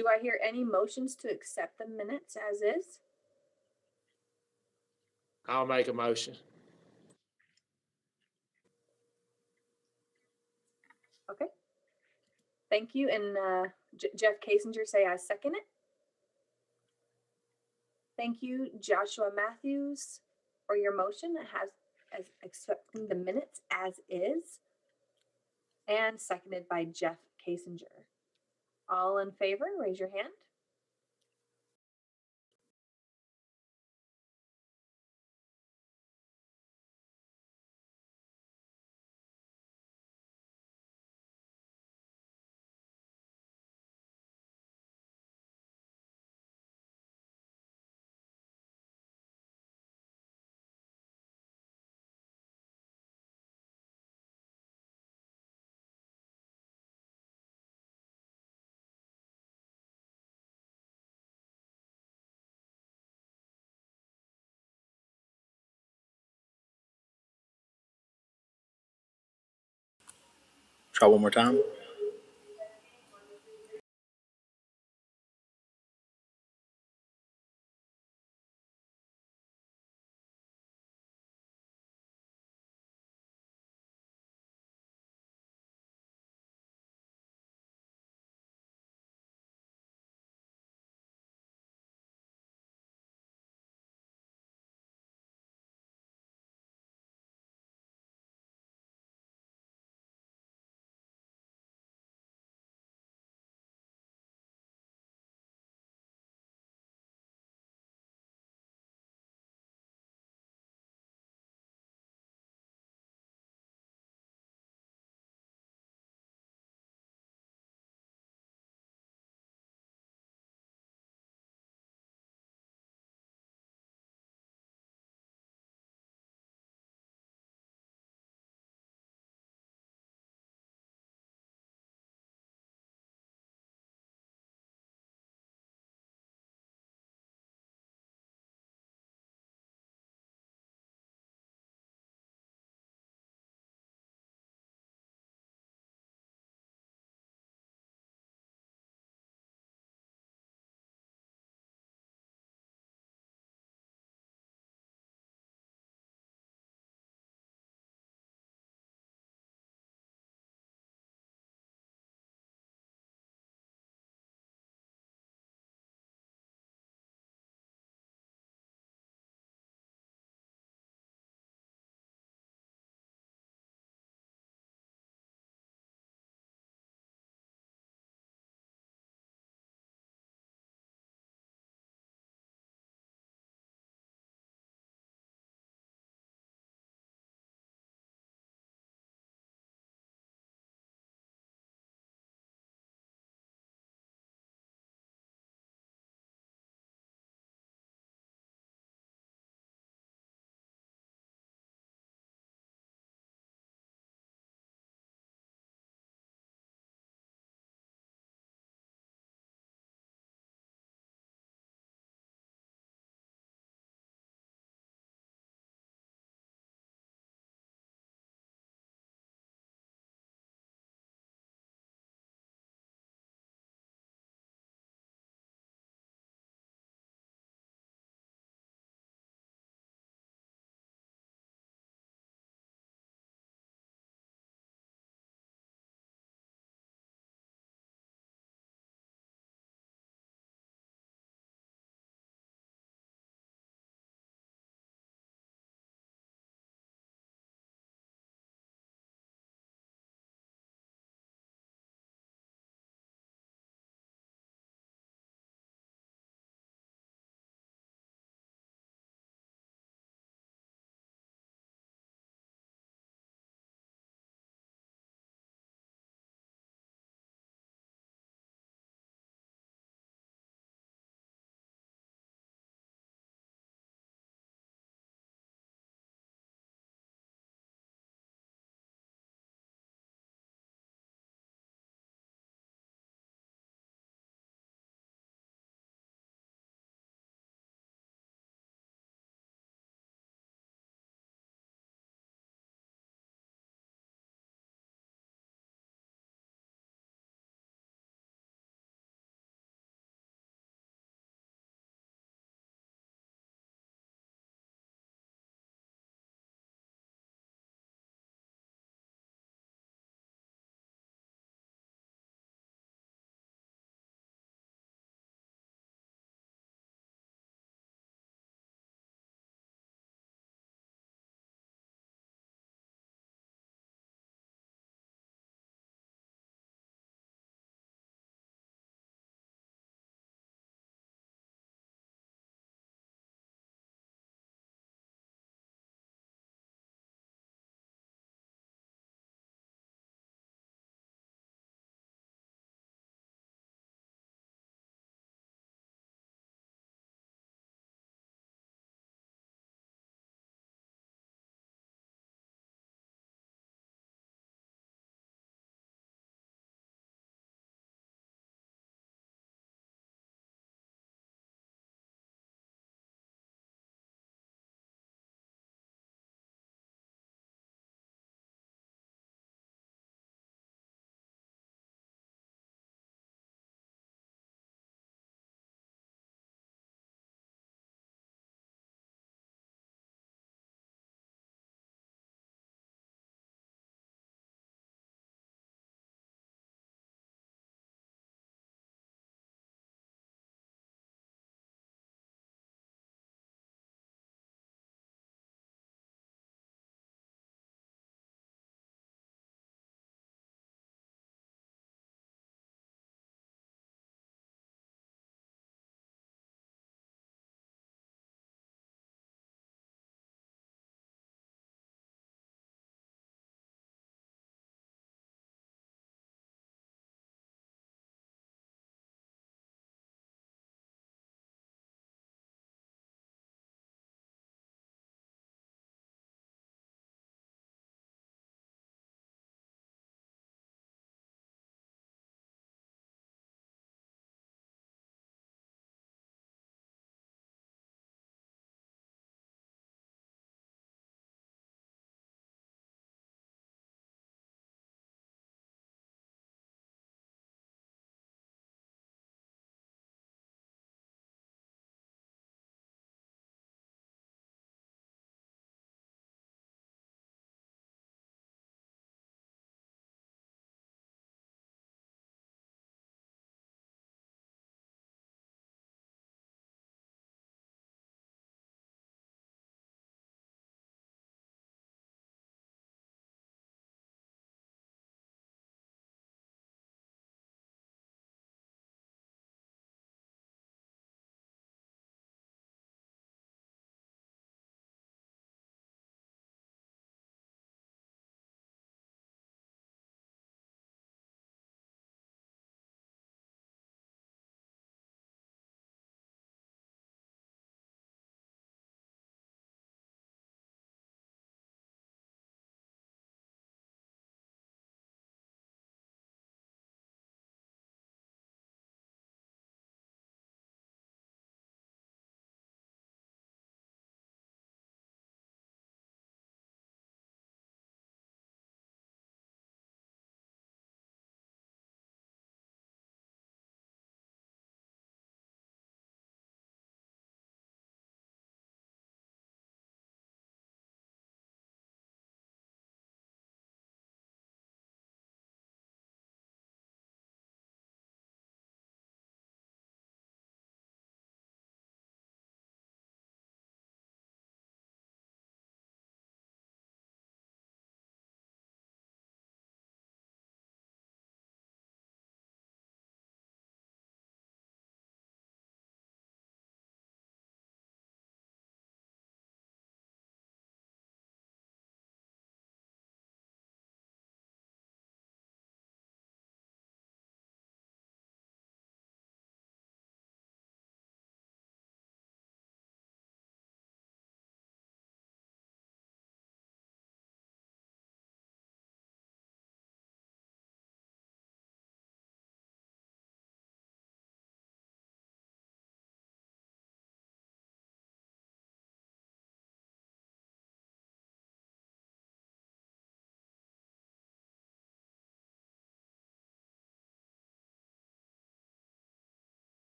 Do I hear any motions to accept the minutes as is? I'll make a motion. Okay. Thank you. And Jeff Kasinger, say I second it. Thank you, Joshua Matthews, for your motion that has as accepting the minutes as is, and seconded by Jeff Kasinger. All in favor, raise your hand. Try one more time.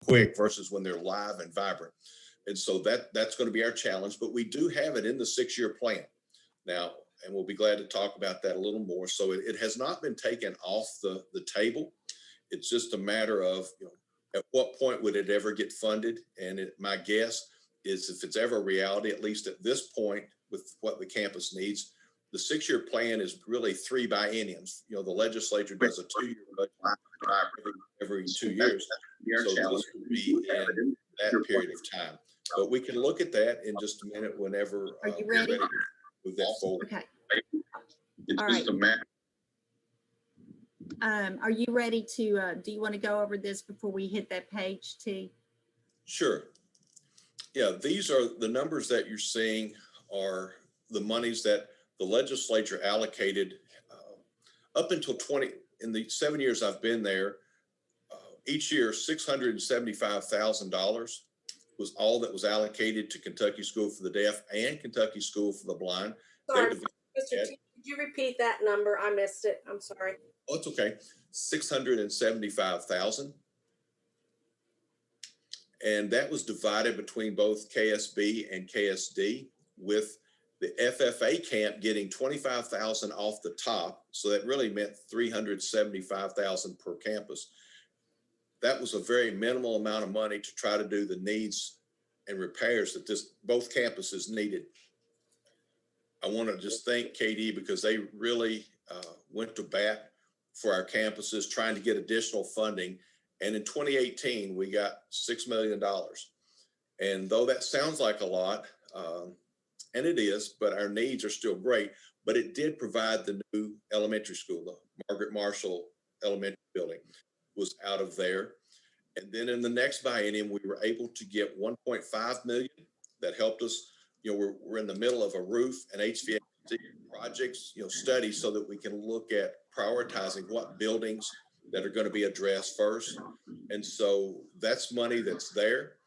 quick versus when they're live and vibrant. And so that's going to be our challenge, but we do have it in the 6-year plan now, and we'll be glad to talk about that a little more. So it has not been taken off the table. It's just a matter of, at what point would it ever get funded? And my guess is if it's ever a reality, at least at this point with what the campus needs, the 6-year plan is really 3 bienniums. The legislature does a 2-year budget every 2 years. So this would be in that period of time. But we can look at that in just a minute whenever Are you ready? we're ready to move that forward. Okay. It's All just right. a matter. Are you ready to, do you want to go over this before we hit that page T? Sure. Yeah, these are the numbers that you're seeing are the monies that the legislature allocated up until in the 7 years I've been there, each year, $675,000 was all that was allocated to Kentucky School for the Deaf and Kentucky School for the Blind. Sorry, Mr. T, could you repeat that number? I missed it. I'm sorry. Oh, it's okay. 675,000. And that was divided between both KSB and KSD, with the FFA camp getting 25,000 off the top. So that really meant 375,000 per campus. That was a very minimal amount of money to try to do the needs and repairs that both campuses needed. I want to just thank KD because they really went to bat for our campuses, trying to get additional funding. And in 2018, we got $6 million. And though that sounds like a lot, and it is, but our needs are still great. But it did provide the new elementary school, the Margaret Marshall Elementary Building was out of there. And then in the next biennium, we were able to get 1.5 million. That helped us. We're in the middle of a roof and HVAC projects, study, so that we can look at prioritizing what buildings that are going to be addressed first. And so that's money that's there.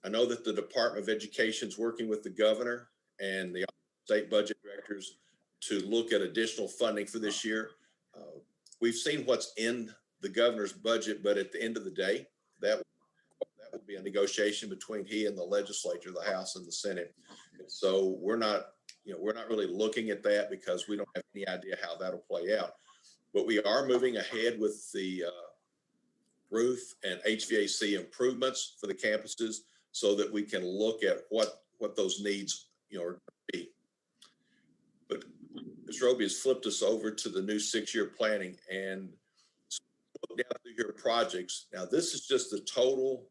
I know that the Department of Education is working with the governor and the state budget directors to look at additional funding for this year. We've seen what's in the governor's budget, but at the end of the day, that will be a negotiation between he and the legislature, the House and the Senate. So we're not really looking at that because we don't have any idea how that'll play out. But we are moving ahead with the roof and HVAC improvements for the campuses so that we can look at what those needs are going to be. But Ms. Roby has flipped us over to the new 6-year planning, and look down through your projects. Now, this is just the total.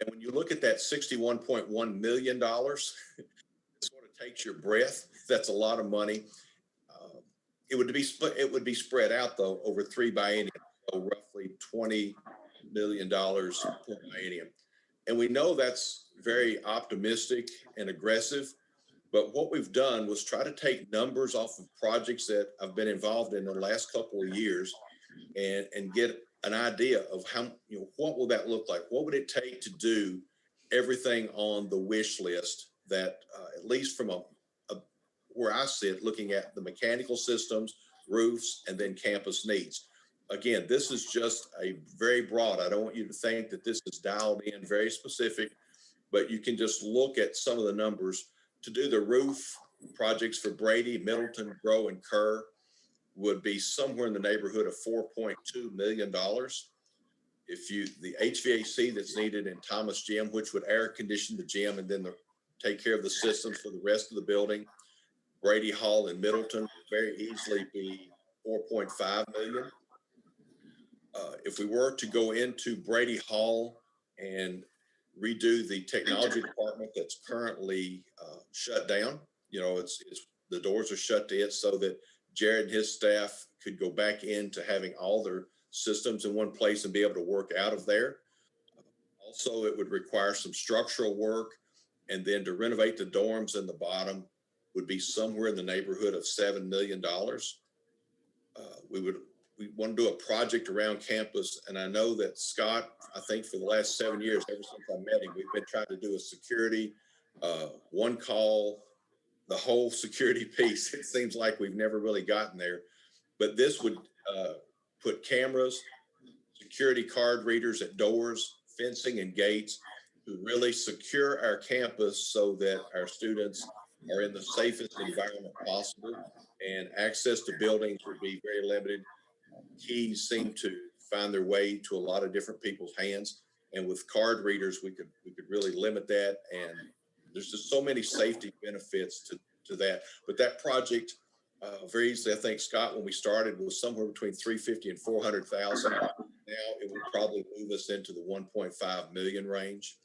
And when you look at that $61.1 million, it sort of takes your breath. That's a lot of money. It would be spread out though over 3 bienniums, so roughly $20 million per biennium. And we know that's very optimistic and aggressive. But what we've done was try to take numbers off of projects that I've been involved in the last couple of years and get an idea of how, what will that look like? What would it take to do everything on the wish list that, at least from where I sit, looking at the mechanical systems, roofs, and then campus needs. Again, this is just a very broad. I don't want you to think that this is dialed in very specific, but you can just look at some of the numbers. To do the roof projects for Brady, Middleton, Grow, and Kerr would be somewhere in the neighborhood of $4.2 million. The HVAC that's needed in Thomas Gym, which would air condition the gym and then take care of the systems for the rest of the building, Brady Hall and Middleton would very easily be $4.5 million. If we were to go into Brady Hall and redo the technology department that's currently shut down, the doors are shut to it so that Jared and his staff could go back into having all their systems in one place and be able to work out of there. Also, it would require some structural work, and then to renovate the dorms in the bottom would be somewhere in the neighborhood of $7 million. We want to do a project around campus, and I know that Scott, I think for the last 7 years, ever since I met him, we've been trying to do a security, one call, the whole security piece. It seems like we've never really gotten there, but this would put cameras, security card readers at doors, fencing and gates to really secure our campus so that our students are in the safest environment possible, and access to buildings would be very limited. Keys seem to find their way to a lot of different people's hands, and with card readers, we could really limit that. And there's just so many safety benefits to that. But that project, very easily, I think, Scott, when we started, was somewhere between 350 and 400,000. Now it would probably move us into the 1.5 million range.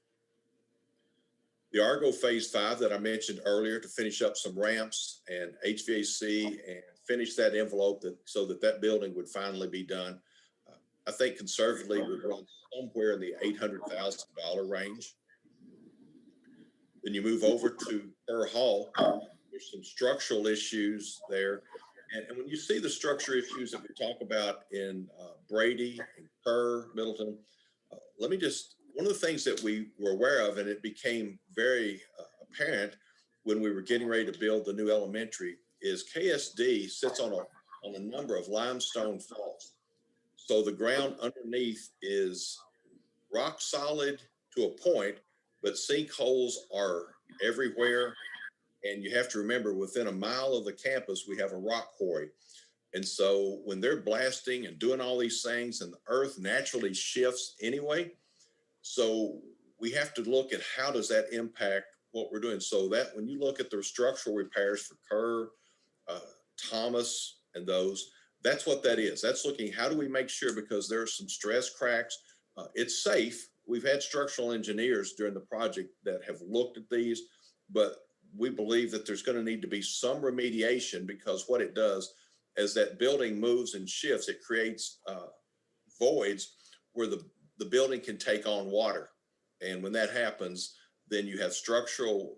The Argo Phase 5 that I mentioned earlier, to finish up some ramps and HVAC and finish that envelope so that building would finally be done, I think conservatively would run somewhere in the $800,000 range. Then you move over to Kerr Hall. There's some structural issues there. And when you see the structure issues that we talk about in Brady and Kerr, Middleton, one of the things that we were aware of, and it became very apparent when we were getting ready to build the new elementary, is KSD sits on a number of limestone faults. So the ground underneath is rock solid to a point, but sinkholes are everywhere. And you have to remember, within a mile of the campus, we have a rock quarry. And so when they're blasting and doing all these things, and the earth naturally shifts anyway, so we have to look at how does that impact what we're doing. So that when you look at the structural repairs for Kerr, Thomas, and those, that's what that is. That's looking, how do we make sure, because there are some stress cracks, it's safe. We've had structural engineers during the project that have looked at these, but we believe that there's going to need to be some remediation, because what it does, as that building moves and shifts, it creates voids where the building can take on water. And when that happens, then you have structural,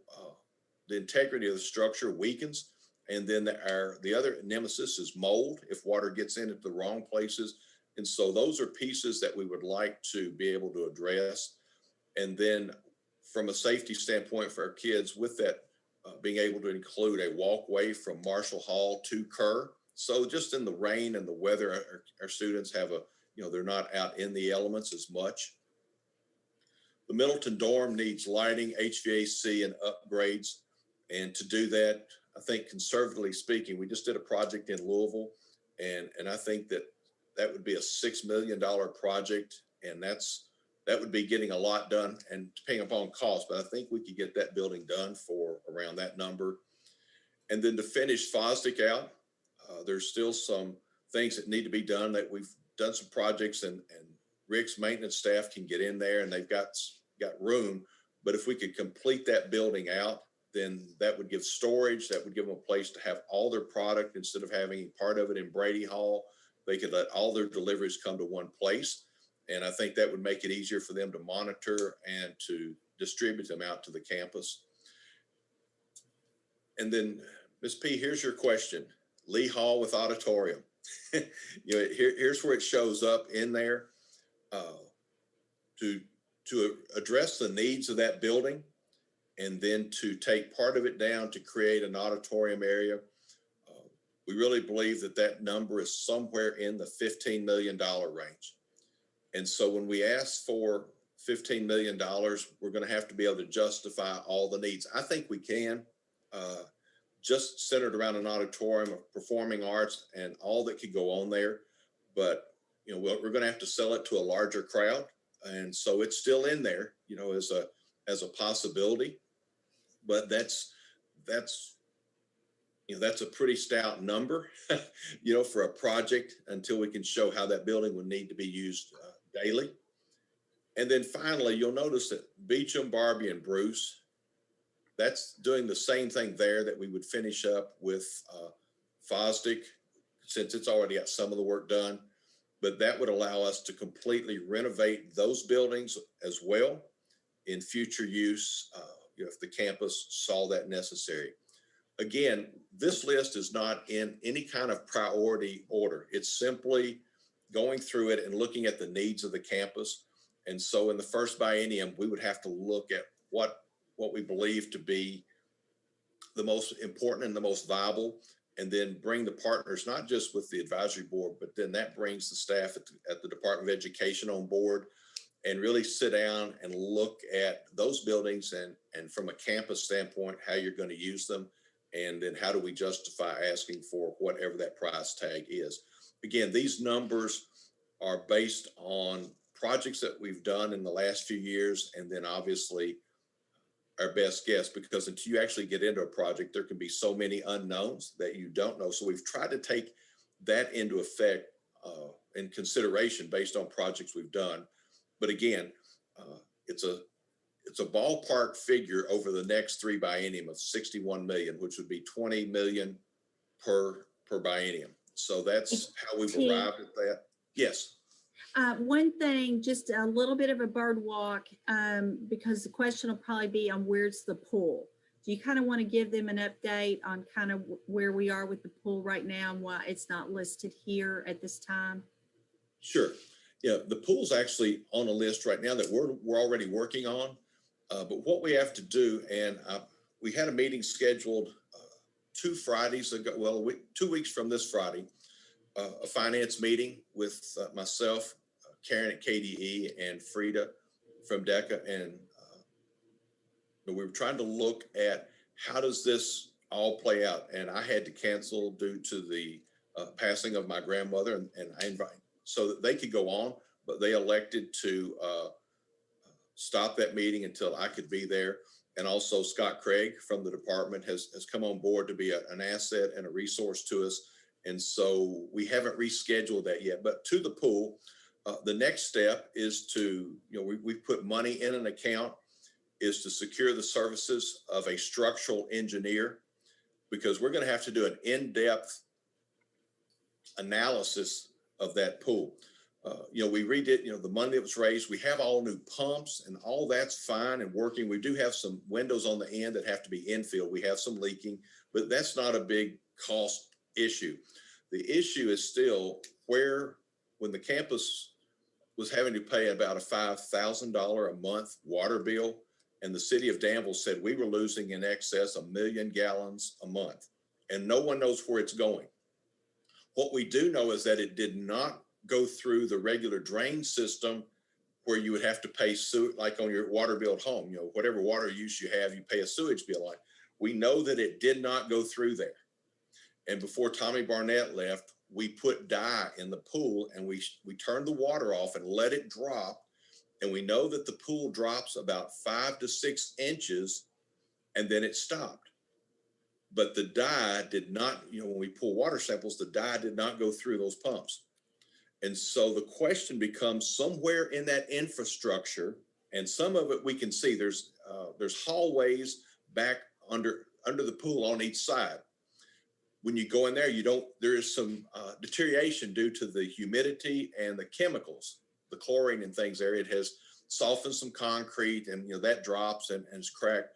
the integrity of the structure weakens. And then the other nemesis is mold, if water gets in at the wrong places. And so those are pieces that we would like to be able to address. And then from a safety standpoint for our kids, with that, being able to include a walkway from Marshall Hall to Kerr. So just in the rain and the weather, our students have they're not out in the elements as much. The Middleton dorm needs lighting, HVAC, and upgrades. And to do that, I think conservatively speaking, we just did a project in Louisville, and I think that would be a $6 million project, and that would be getting a lot done and depending upon cost, but I think we could get that building done for around that number. And then to finish Fosdick out, there's still some things that need to be done. That we've done some projects, and Rick's maintenance staff can get in there and they've got room. But if we could complete that building out, then that would give storage, that would give them a place to have all their product instead of having part of it in Brady Hall. They could let all their deliveries come to one place. And I think that would make it easier for them to monitor and to distribute them out to the campus. And then, Ms. P, here's your question. Lee Hall with auditorium. Here's where it shows up in there. To address the needs of that building, and then to take part of it down to create an auditorium area. We really believe that number is somewhere in the $15 million range. And so when we ask for $15 million, we're going to have to be able to justify all the needs. I think we can, just centered around an auditorium of performing arts and all that could go on there. But, we're going to have to sell it to a larger crowd. And so it's still in there, as a possibility. But that's a pretty stout number, for a project until we can show how that building would need to be used daily. And then finally, you'll notice that Beecham, Barbie, and Bruce, that's doing the same thing there that we would finish up with Fosdick, since it's already got some of the work done. But that would allow us to completely renovate those buildings as well in future use, if the campus saw that necessary. Again, this list is not in any kind of priority order. It's simply going through it and looking at the needs of the campus. And so in the first biennium, we would have to look at what we believe to be the most important and the most viable, and then bring the partners, not just with the advisory board, but then that brings the staff at the Department of Education on board. and really sit down and look at those buildings and from a campus standpoint, how you're going to use them. And then how do we justify asking for whatever that price tag is? Again, these numbers are based on projects that we've done in the last few years. And then obviously our best guess, because until you actually get into a project, there can be so many unknowns that you don't know. So we've tried to take that into effect in consideration based on projects we've done. But again, it's a ballpark figure over the next 3 biennium of 61 million, which would be 20 million per biennium. So that's how we've arrived at that. Yes. One thing, just a little bit of a bird walk, because the question will probably be on where's the pool. Do you kind of want to give them an update on kind of where we are with the pool right now and why it's not listed here at this time? Sure. Yeah, the pool's actually on a list right now that we're already working on. But what we have to do, and we had a meeting scheduled 2 Fridays ago, well, 2 weeks from this Friday, a finance meeting with myself, Karen at KDE, and Frida from DECA. And we were trying to look at how does this all play out. And I had to cancel due to the passing of my grandmother, and I invited so that they could go on, but they elected to stop that meeting until I could be there. And also Scott Craig from the department has come on board to be an asset and a resource to us. And so we haven't rescheduled that yet. But to the pool, the next step is to, we've put money in an account, is to secure the services of a structural engineer, because we're going to have to do an in-depth analysis of that pool. We redid, the money that was raised, we have all new pumps and all that's fine and working. We do have some windows on the end that have to be infilled. We have some leaking, but that's not a big cost issue. The issue is still when the campus was having to pay about a $5,000 a month water bill, and the city of Danville said we were losing in excess of 1 million gallons a month, and no one knows where it's going. What we do know is that it did not go through the regular drain system where you would have to pay like on your water bill at home, whatever water use you have, you pay a sewage bill on. We know that it did not go through there. And before Tommy Barnett left, we put dye in the pool, and we turned the water off and let it drop. And we know that the pool drops about 5 to 6 inches, and then it stopped. But the dye did not, when we pull water samples, the dye did not go through those pumps. And so the question becomes, somewhere in that infrastructure, and some of it we can see, there's hallways back under the pool on each side. When you go in there, there is some deterioration due to the humidity and the chemicals, the chlorine and things there. It has softened some concrete, and that drops and it's cracked.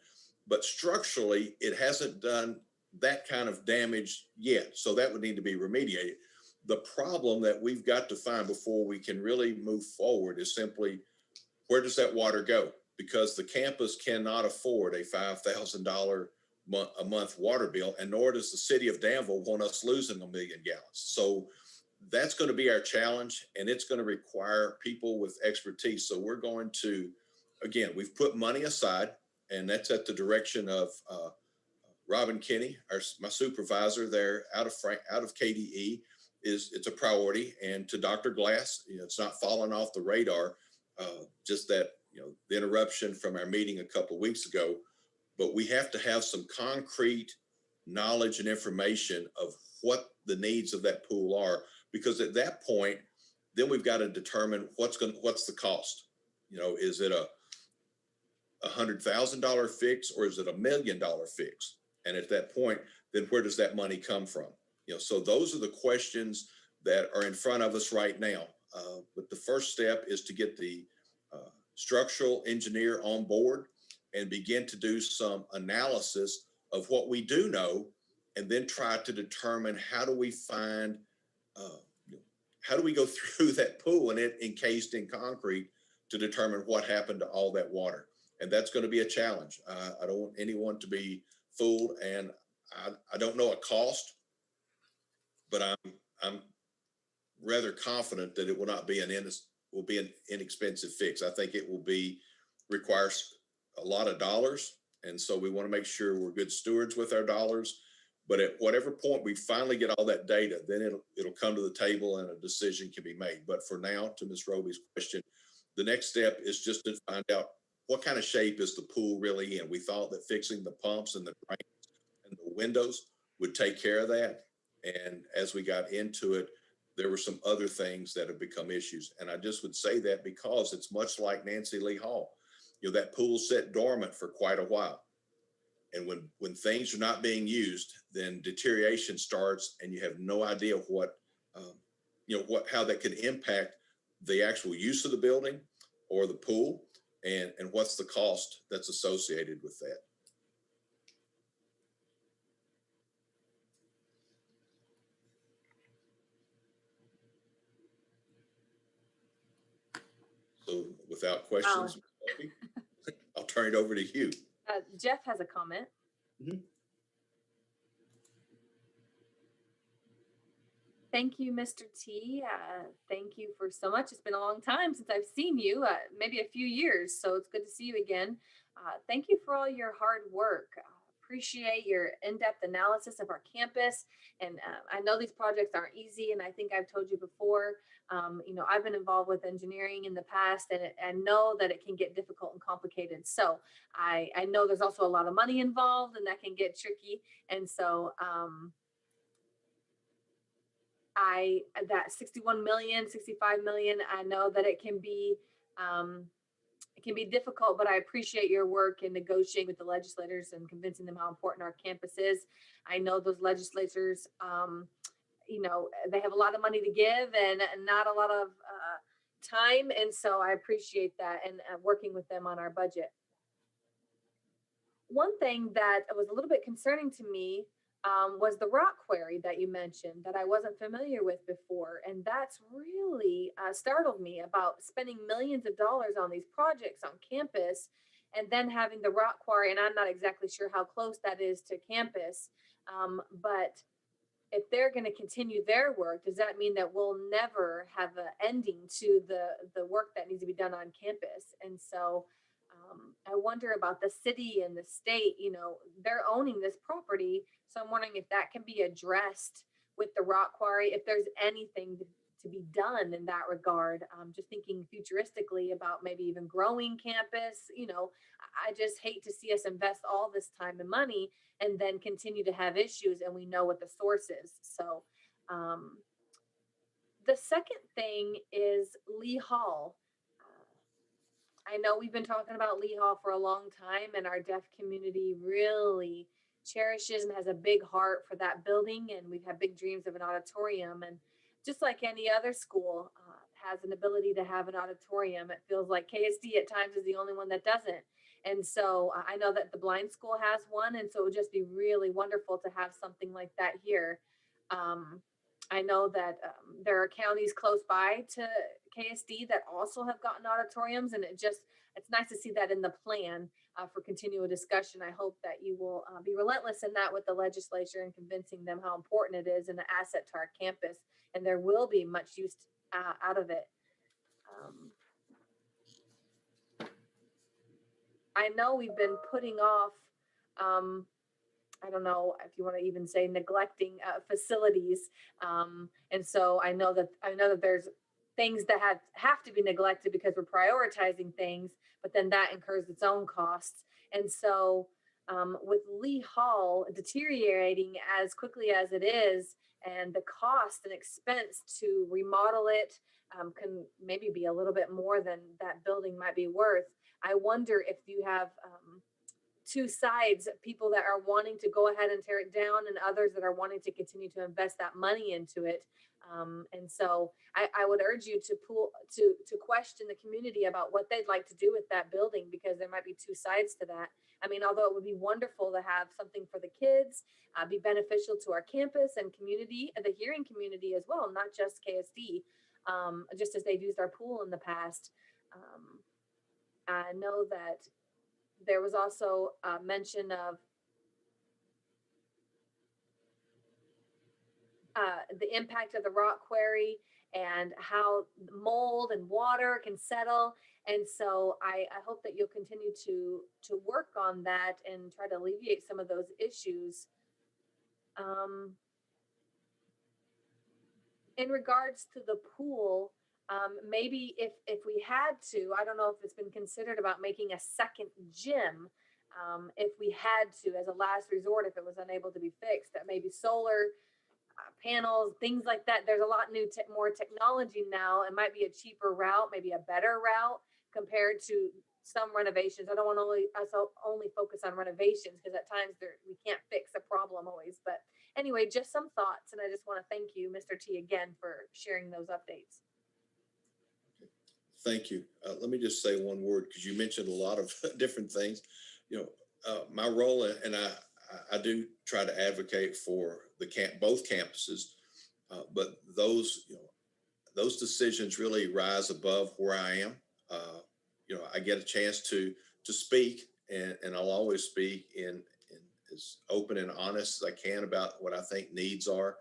But structurally, it hasn't done that kind of damage yet. So that would need to be remediated. The problem that we've got to find before we can really move forward is simply, where does that water go? Because the campus cannot afford a $5,000 a month water bill, and nor does the city of Danville want us losing 1 million gallons. So that's going to be our challenge, and it's going to require people with expertise. So we're going to, again, we've put money aside, and that's at the direction of Robin Kinney, my supervisor there out of KDE. It's a priority. And to Dr. Glass, it's not falling off the radar. Just that, the interruption from our meeting a couple of weeks ago, but we have to have some concrete knowledge and information of what the needs of that pool are, because at that point, then we've got to determine what's the cost. Is it a $100,000 fix, or is it $1 million fix? And at that point, then where does that money come from? So those are the questions that are in front of us right now. But the first step is to get the structural engineer on board and begin to do some analysis of what we do know, and then try to determine how do we go through that pool and it encased in concrete to determine what happened to all that water. And that's going to be a challenge. I don't want anyone to be fooled, and I don't know a cost, but I'm rather confident that it will not be an will be an inexpensive fix. I think it will requires a lot of dollars. And so we want to make sure we're good stewards with our dollars. But at whatever point we finally get all that data, then it'll come to the table and a decision can be made. But for now, to Ms. Roby's question, the next step is just to find out what kind of shape is the pool really in. We thought that fixing the pumps and the drains and the windows would take care of that. And as we got into it, there were some other things that have become issues. And I just would say that because it's much like Nancy Lee Hall. That pool sat dormant for quite a while. And when things are not being used, then deterioration starts and you have no idea how that could impact the actual use of the building or the pool and what's the cost that's associated with that. So without questions, I'll turn it over to you. Jeff has a comment. Thank you, Mr. T. Thank you for so much. It's been a long time since I've seen you, maybe a few years. So it's good to see you again. Thank you for all your hard work. Appreciate your in-depth analysis of our campus. And I know these projects aren't easy. And I think I've told you before, I've been involved with engineering in the past and know that it can get difficult and complicated. So I know there's also a lot of money involved and that can get tricky. And so, that 61 million, 65 million, I know that it can be difficult, but I appreciate your work in negotiating with the legislators and convincing them how important our campus is. I know those legislators, they have a lot of money to give and not a lot of time. And so I appreciate that and working with them on our budget. One thing that was a little bit concerning to me was the rock quarry that you mentioned that I wasn't familiar with before. And that's really startled me about spending millions of dollars on these projects on campus and then having the rock quarry. And I'm not exactly sure how close that is to campus. But if they're going to continue their work, does that mean that we'll never have an ending to the work that needs to be done on campus? And so I wonder about the city and the state, they're owning this property. So I'm wondering if that can be addressed with the rock quarry, if there's anything to be done in that regard. Just thinking futuristically about maybe even growing campus. I just hate to see us invest all this time and money and then continue to have issues and we know what the source is. So the second thing is Lee Hall. I know we've been talking about Lee Hall for a long time and our deaf community really cherishes and has a big heart for that building. And we've had big dreams of an auditorium. And just like any other school has an ability to have an auditorium, it feels like KSD at times is the only one that doesn't. And so I know that the blind school has one. And so it would just be really wonderful to have something like that here. I know that there are counties close by to KSD that also have gotten auditoriums, and it's nice to see that in the plan for continual discussion. I hope that you will be relentless in that with the legislature and convincing them how important it is and an asset to our campus, and there will be much use out of it. I know we've been putting off I don't know if you want to even say neglecting facilities. And so I know that there's things that have to be neglected because we're prioritizing things, but then that incurs its own costs. And so with Lee Hall deteriorating as quickly as it is, and the cost and expense to remodel it can maybe be a little bit more than that building might be worth. I wonder if you have two sides, people that are wanting to go ahead and tear it down and others that are wanting to continue to invest that money into it. And so I would urge you to question the community about what they'd like to do with that building, because there might be two sides to that. I mean, although it would be wonderful to have something for the kids, be beneficial to our campus and community, the hearing community as well, not just KSD, just as they've used our pool in the past. I know that there was also a mention of the impact of the rock quarry and how mold and water can settle. And so I hope that you'll continue to work on that and try to alleviate some of those issues. Um, in regards to the pool, maybe if we had to, I don't know if it's been considered about making a second gym. If we had to, as a last resort, if it was unable to be fixed, that maybe solar panels, things like that. There's a lot more technology now. It might be a cheaper route, maybe a better route compared to some renovations. I don't want us only focus on renovations because at times we can't fix a problem always. But anyway, just some thoughts, and I just want to thank you, Mr. T, again for sharing those updates. Thank you. Let me just say one word because you mentioned a lot of different things. My role, and I do try to advocate for both campuses, but those decisions really rise above where I am. I get a chance to speak, and I'll always speak in as open and honest as I can about what I think needs are,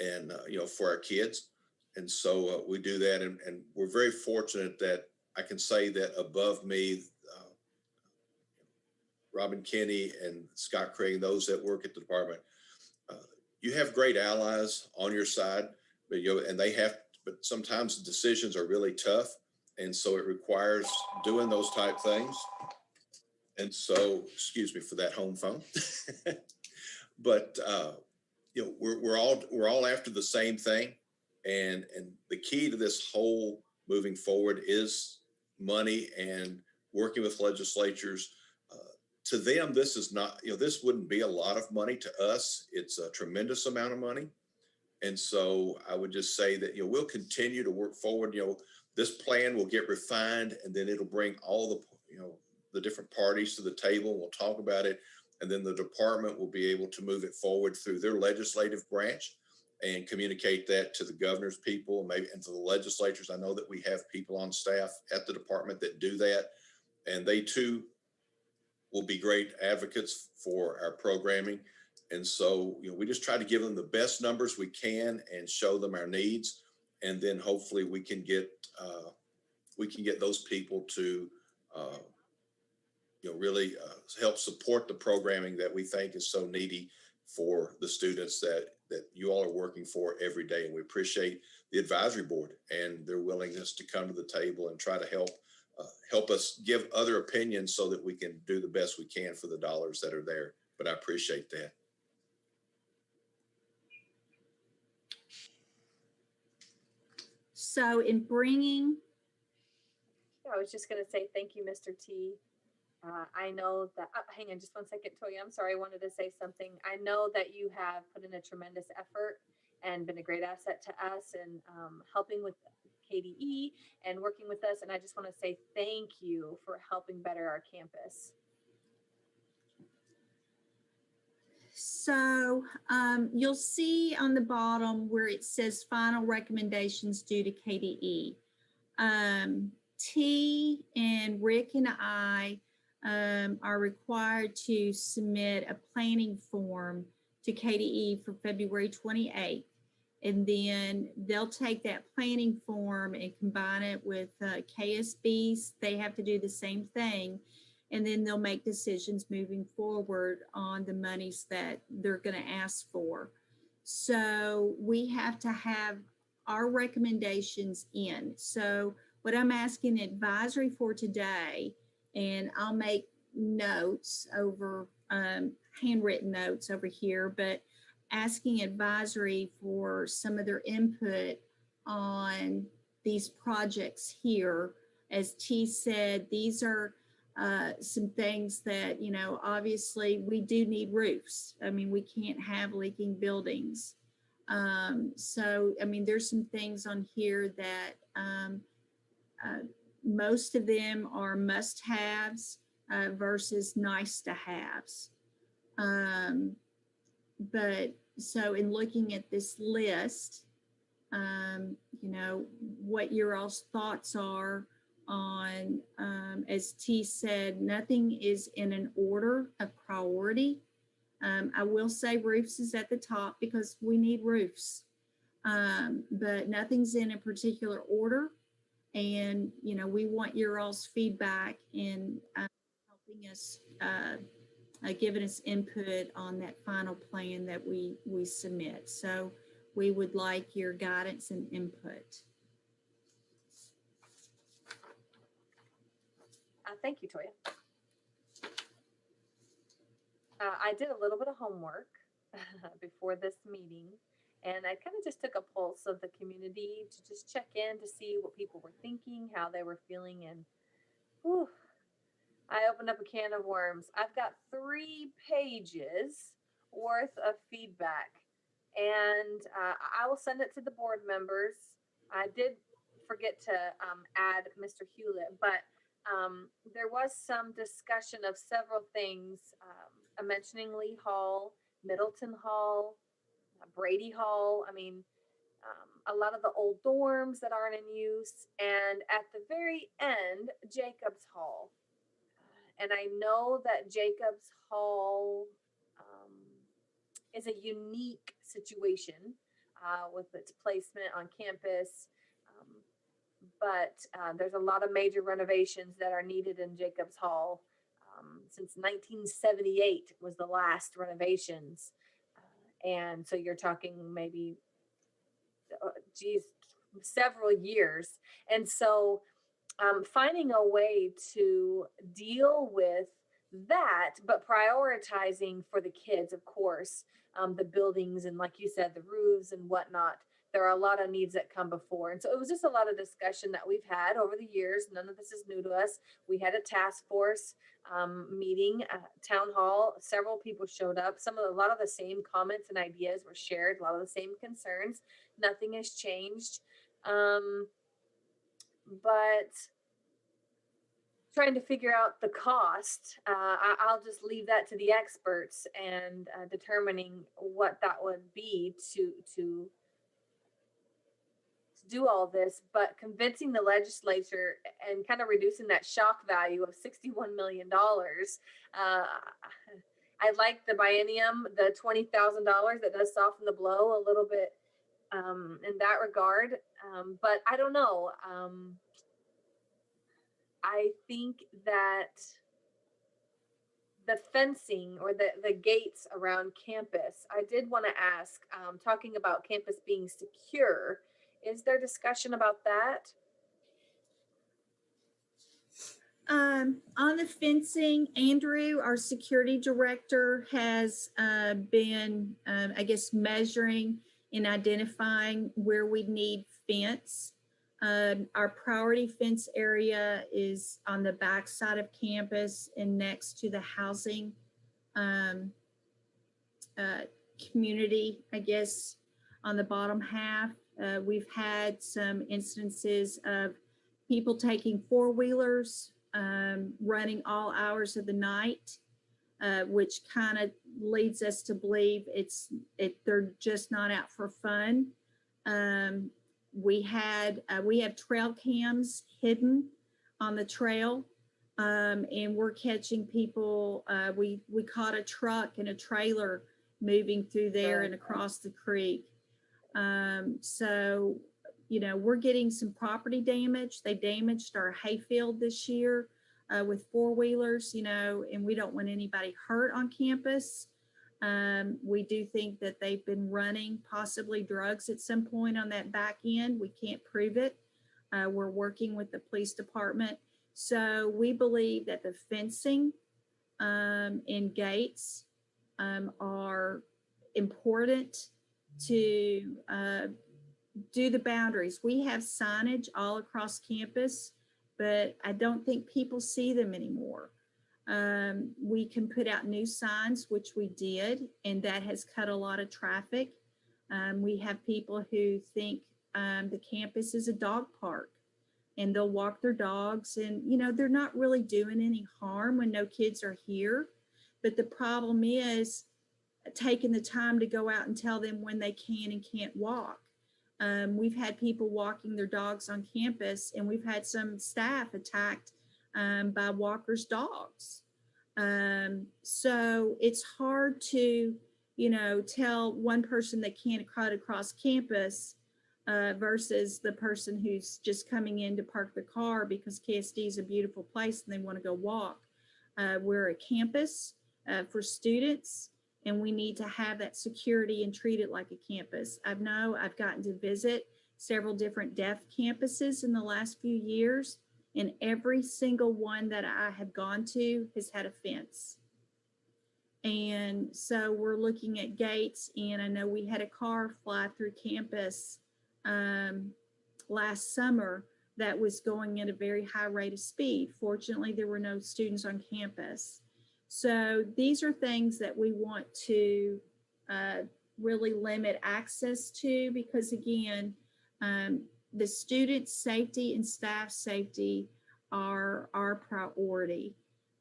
and for our kids. And so we do that, and we're very fortunate that I can say that above me, Robin Kinney and Scott Craig, those that work at the department, you have great allies on your side, but but sometimes the decisions are really tough, and so it requires doing those type things. And so, excuse me for that home phone, but we're all after the same thing, and the key to this whole moving forward is money and working with legislatures. To them, this is not, this wouldn't be a lot of money. To us, it's a tremendous amount of money. And so I would just say that, we'll continue to work forward. This plan will get refined, and then it'll bring all the different parties to the table. We'll talk about it. And then the department will be able to move it forward through their legislative branch and communicate that to the governor's people, maybe, and to the legislatures. I know that we have people on staff at the department that do that, and they too will be great advocates for our programming. And so, we just try to give them the best numbers we can and show them our needs. And then hopefully we can get those people to, really help support the programming that we think is so needy for the students that you all are working for every day. And we appreciate the advisory board and their willingness to come to the table and try to help us give other opinions so that we can do the best we can for the dollars that are there. But I appreciate that. So in bringing, I was just going to say thank you, Mr. T. I know that, hang on just one second, Toya. I'm sorry, I wanted to say something. I know that you have put in a tremendous effort and been a great asset to us and helping with KDE and working with us. And I just want to say thank you for helping better our campus. So you'll see on the bottom where it says final recommendations due to KDE. T and Rick and I are required to submit a planning form to KDE for February 28th. And then they'll take that planning form and combine it with KSB's. They have to do the same thing. And then they'll make decisions moving forward on the monies that they're going to ask for. So we have to have our recommendations in. So what I'm asking advisory for today, and I'll make notes over, handwritten notes over here, but asking advisory for some of their input on these projects here. As T said, these are some things that, obviously we do need roofs. I mean, we can't have leaking buildings. So, I mean, there's some things on here that most of them are must-haves versus nice-to-haves. But so in looking at this list, what your all's thoughts are on, as T said, nothing is in an order of priority. I will say roofs is at the top because we need roofs. but nothing's in a particular order. And, we want your all's feedback in helping us, giving us input on that final plan that we submit. So we would like your guidance and input. Thank you, Toya. I did a little bit of homework before this meeting, and I kind of just took a pulse of the community to just check in to see what people were thinking, how they were feeling, and whew, I opened up a can of worms. I've got 3 pages worth of feedback, and I will send it to the board members. I did forget to add Mr. Hewlett, but there was some discussion of several things, mentioning Lee Hall, Middleton Hall, Brady Hall. I mean, a lot of the old dorms that aren't in use, and at the very end, Jacobs Hall. And I know that Jacobs Hall is a unique situation with its placement on campus. But there's a lot of major renovations that are needed in Jacobs Hall. Since 1978 was the last renovations. And so you're talking maybe, several years. And so finding a way to deal with that, but prioritizing for the kids, of course, the buildings and, like you said, the roofs and whatnot. There are a lot of needs that come before. And so it was just a lot of discussion that we've had over the years. None of this is new to us. We had a task force meeting, town hall. Several people showed up. A lot of the same comments and ideas were shared, a lot of the same concerns. Nothing has changed. But trying to figure out the cost, I'll just leave that to the experts and determining what that would be to do all this, but convincing the legislature and kind of reducing that shock value of $61 million. I like the biennium, the $20,000 that does soften the blow a little bit in that regard. But I don't know. I think that the fencing or the gates around campus, I did want to ask, talking about campus being secure, is there discussion about that? On the fencing, Andrew, our security director, has been, I guess, measuring and identifying where we need fence. Our priority fence area is on the back side of campus and next to the housing community, I guess, on the bottom half. We've had some instances of people taking four-wheelers, running all hours of the night, which kind of leads us to believe they're just not out for fun. We have trail cams hidden on the trail, and we're catching people. We caught a truck and a trailer moving through there and across the creek. So, we're getting some property damage. They damaged our hayfield this year with four-wheelers, and we don't want anybody hurt on campus. We do think that they've been running possibly drugs at some point on that back end. We can't prove it. We're working with the police department. So we believe that the fencing and gates are important to do the boundaries. We have signage all across campus, but I don't think people see them anymore. We can put out new signs, which we did, and that has cut a lot of traffic. We have people who think the campus is a dog park, and they'll walk their dogs, and they're not really doing any harm when no kids are here. But the problem is taking the time to go out and tell them when they can and can't walk. We've had people walking their dogs on campus, and we've had some staff attacked by walkers' dogs. So it's hard to tell one person they can't cut across campus versus the person who's just coming in to park their car because KSD is a beautiful place and they want to go walk. We're a campus for students, and we need to have that security and treat it like a campus. I've gotten to visit several different deaf campuses in the last few years, and every single one that I have gone to has had a fence. And so we're looking at gates, and I know we had a car fly through campus last summer that was going at a very high rate of speed. Fortunately, there were no students on campus. So these are things that we want to really limit access to because, again, the student safety and staff safety are our priority.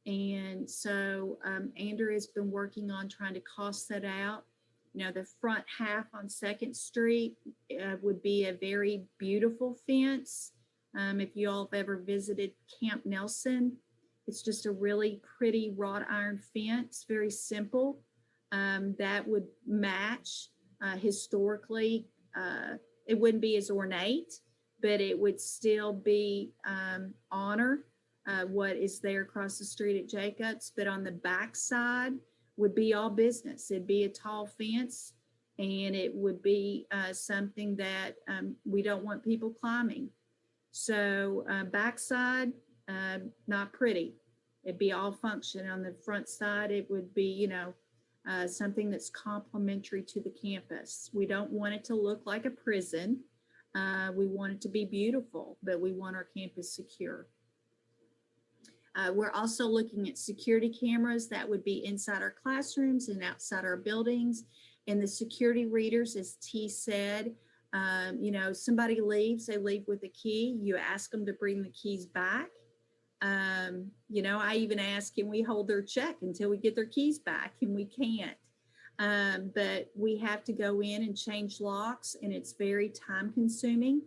And so Andrew has been working on trying to cost that out. The front half on 2nd Street would be a very beautiful fence. If you all have ever visited Camp Nelson, it's just a really pretty wrought iron fence, very simple. That would match historically. It wouldn't be as ornate, but it would still be honor what is there across the street at Jacobs. But on the back side would be all business. It'd be a tall fence, and it would be something that we don't want people climbing. So backside, not pretty. It'd be all function. On the front side, it would be, something that's complementary to the campus. We don't want it to look like a prison. We want it to be beautiful, but we want our campus secure. We're also looking at security cameras that would be inside our classrooms and outside our buildings. And the security readers, as T said, somebody leaves, they leave with a key. You ask them to bring the keys back. I even ask, can we hold their check until we get their keys back? And we can't. But we have to go in and change locks, and it's very time consuming.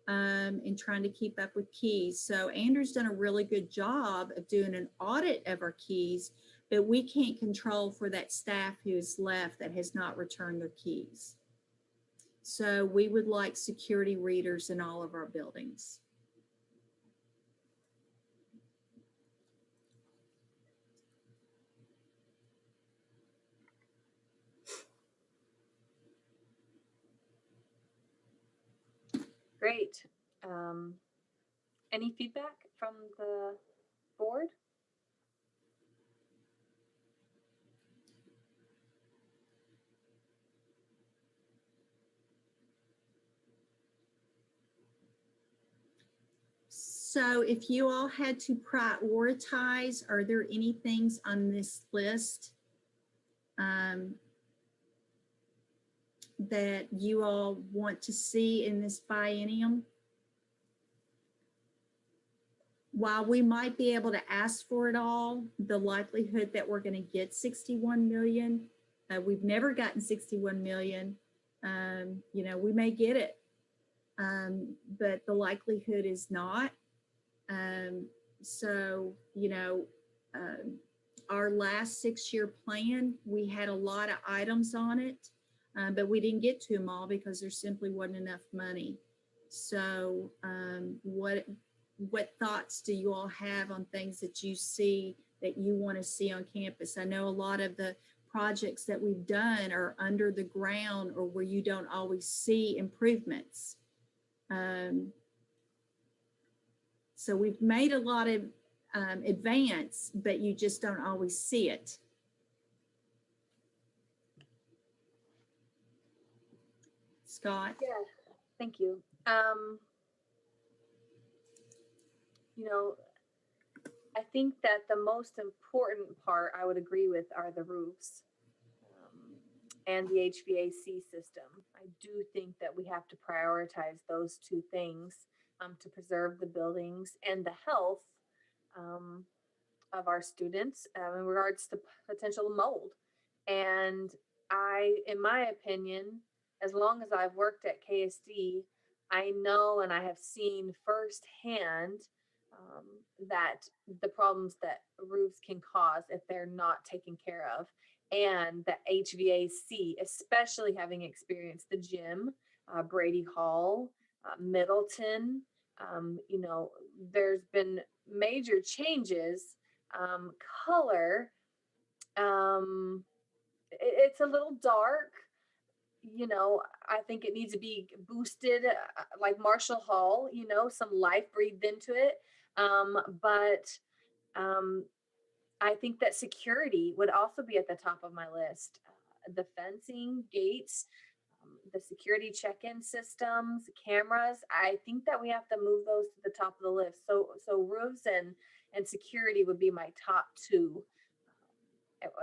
And trying to keep up with keys. So Andrew's done a really good job of doing an audit of our keys, but we can't control for that staff who is left that has not returned their keys. So we would like security readers in all of our buildings. Great. Any feedback from the board? So if you all had to prioritize, are there any things on this list that you all want to see in this biennium? While we might be able to ask for it all, the likelihood that we're going to get 61 million, we've never gotten 61 million. We may get it, but the likelihood is not. Our last 6-year plan, we had a lot of items on it, but we didn't get to them all because there simply wasn't enough money. So what thoughts do you all have on things that you see that you want to see on campus? I know a lot of the projects that we've done are under the ground or where you don't always see improvements. So we've made a lot of advance, but you just don't always see it. Scott? Yeah, thank you. I think that the most important part I would agree with are the roofs and the HVAC system. I do think that we have to prioritize those two things to preserve the buildings and the health of our students in regards to potential mold. And in my opinion, as long as I've worked at KSD, I know and I have seen firsthand that the problems that roofs can cause if they're not taken care of. and the HVAC, especially having experienced the gym, Brady Hall, Middleton. You know, there's been major changes. Color, it's a little dark. You know, I think it needs to be boosted, like Marshall Hall. You know, some life breathed into it. But um, I think that security would also be at the top of my list. The fencing, gates, the security check-in systems, cameras. I think that we have to move those to the top of the list. So roofs and security would be my top two,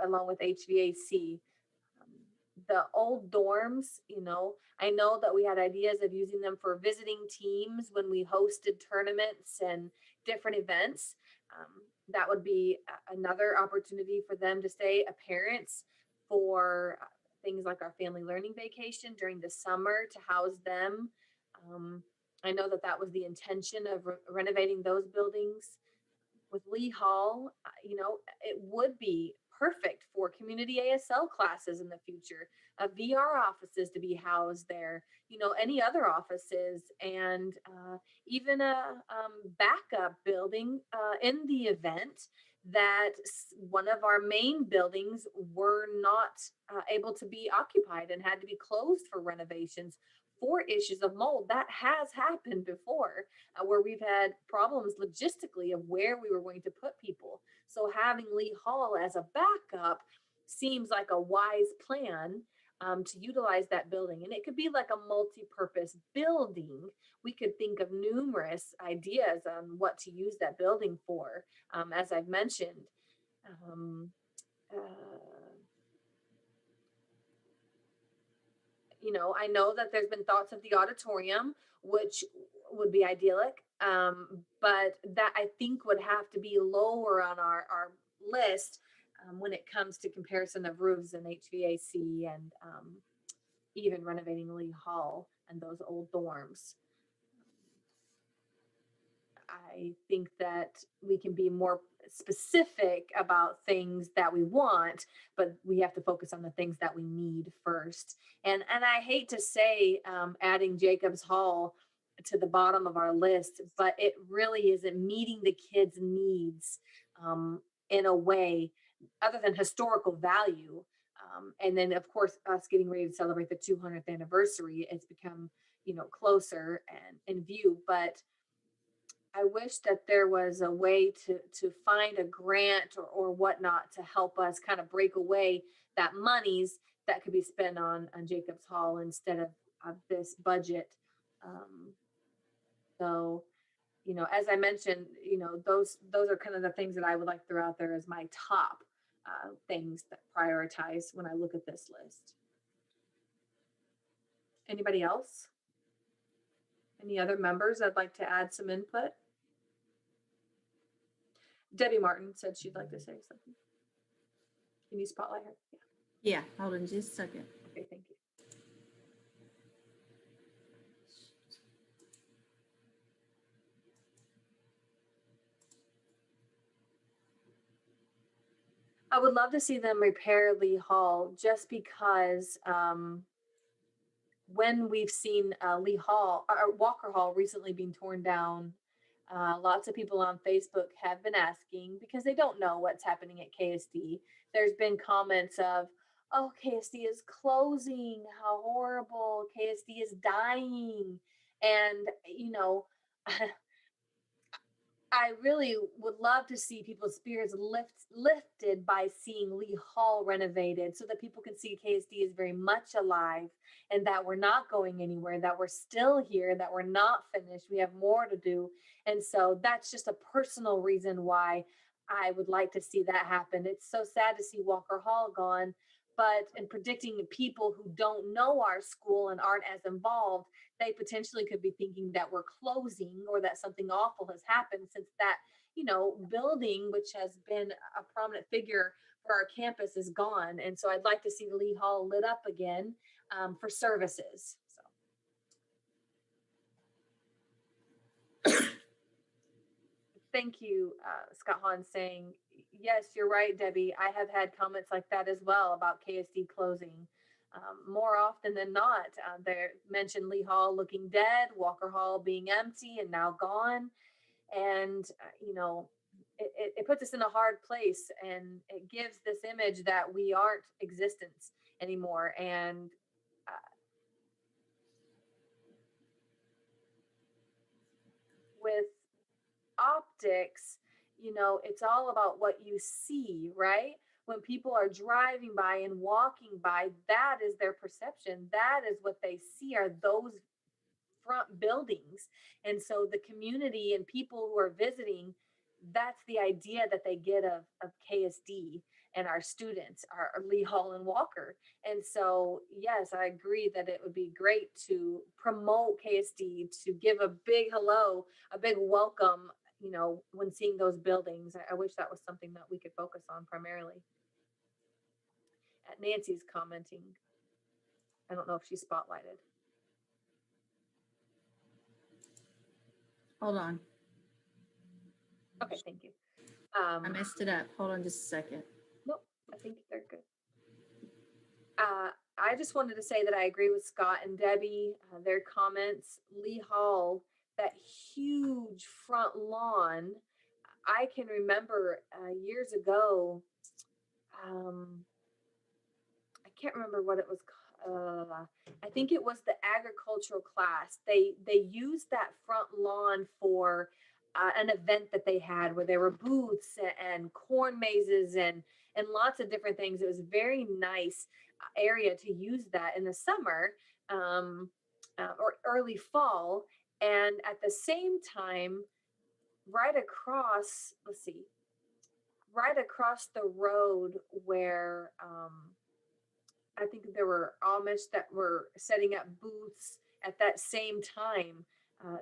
along with HVAC. Um, the old dorms, you know, I know that we had ideas of using them for visiting teams when we hosted tournaments and different events. That would be another opportunity for them to stay. Parents for things like our family learning vacation during the summer to house them. I know that that was the intention of renovating those buildings. With Lee Hall, you know, it would be perfect for community ASL classes in the future, VR offices to be housed there, you know, any other offices, and even a backup building in the event that one of our main buildings were not able to be occupied and had to be closed for renovations for issues of mold. That has happened before, where we've had problems logistically of where we were going to put people. So having Lee Hall as a backup seems like a wise plan, to utilize that building. And it could be like a multi-purpose building. We could think of numerous ideas on what to use that building for, as I've mentioned. Um, uh, you know, I know that there's been thoughts of the auditorium, which would be idyllic, but that I think would have to be lower on our list, when it comes to comparison of roofs and HVAC, and even renovating Lee Hall and those old dorms. I think that we can be more specific about things that we want, but we have to focus on the things that we need first. And I hate to say, adding Jacobs Hall to the bottom of our list, but it really isn't meeting the kids' needs, in a way other than historical value. And then, of course, us getting ready to celebrate the 200th anniversary, it's become, you know, closer and in view. But I wish that there was a way to find a grant or whatnot to help us kind of break away that monies that could be spent on Jacobs Hall instead of this budget. Um, so, you know, as I mentioned, you know, those are kind of the things that I would like to throw out there as my top things that prioritize when I look at this list. Anybody else? Any other members that'd like to add some input? Debbie Martin said she'd like to say something. Can you spotlight her? Yeah, hold on just a second. Okay, thank you. I would love to see them repair Lee Hall, just because when we've seen Lee Hall or Walker Hall recently being torn down, lots of people on Facebook have been asking because they don't know what's happening at KSD. There's been comments of, oh, KSD is closing. How horrible. KSD is dying. And, you know, I really would love to see people's spirits lifted by seeing Lee Hall renovated, so that people can see KSD is very much alive and that we're not going anywhere, that we're still here, that we're not finished. We have more to do. And so that's just a personal reason why I would like to see that happen. It's so sad to see Walker Hall gone, but in predicting people who don't know our school and aren't as involved, they potentially could be thinking that we're closing or that something awful has happened, since that, you know, building, which has been a prominent figure for our campus, is gone. And so I'd like to see Lee Hall lit up again, for services. So thank you, Scott Hahn, saying, Yes, you're right, Debbie. I have had comments like that as well about KSD closing. More often than not, they mentioned Lee Hall looking dead, Walker Hall being empty and now gone. And, it puts us in a hard place, and it gives this image that we aren't existence anymore. And uh, with optics, it's all about what you see, right? When people are driving by and walking by, that is their perception. That is what they see, are those front buildings. And so the community and people who are visiting, that's the idea that they get of KSD and our students, our Lee Hall and Walker. And so, yes, I agree that it would be great to promote KSD, to give a big hello, a big welcome, when seeing those buildings. I wish that was something that we could focus on primarily. Nancy's commenting. I don't know if she's spotlighted. Hold on. Okay, thank you. I messed it up. Hold on just a second. Nope, I think they're good. I just wanted to say that I agree with Scott and Debbie, their comments. Lee Hall, that huge front lawn. I can remember years ago, I can't remember what it was. I think it was the agricultural class. They used that front lawn for an event that they had where there were booths and corn mazes and lots of different things. It was a very nice area to use that in the summer, or early fall. And at the same time, right across, let's see, right across the road where I think there were Amish that were setting up booths at that same time, uh,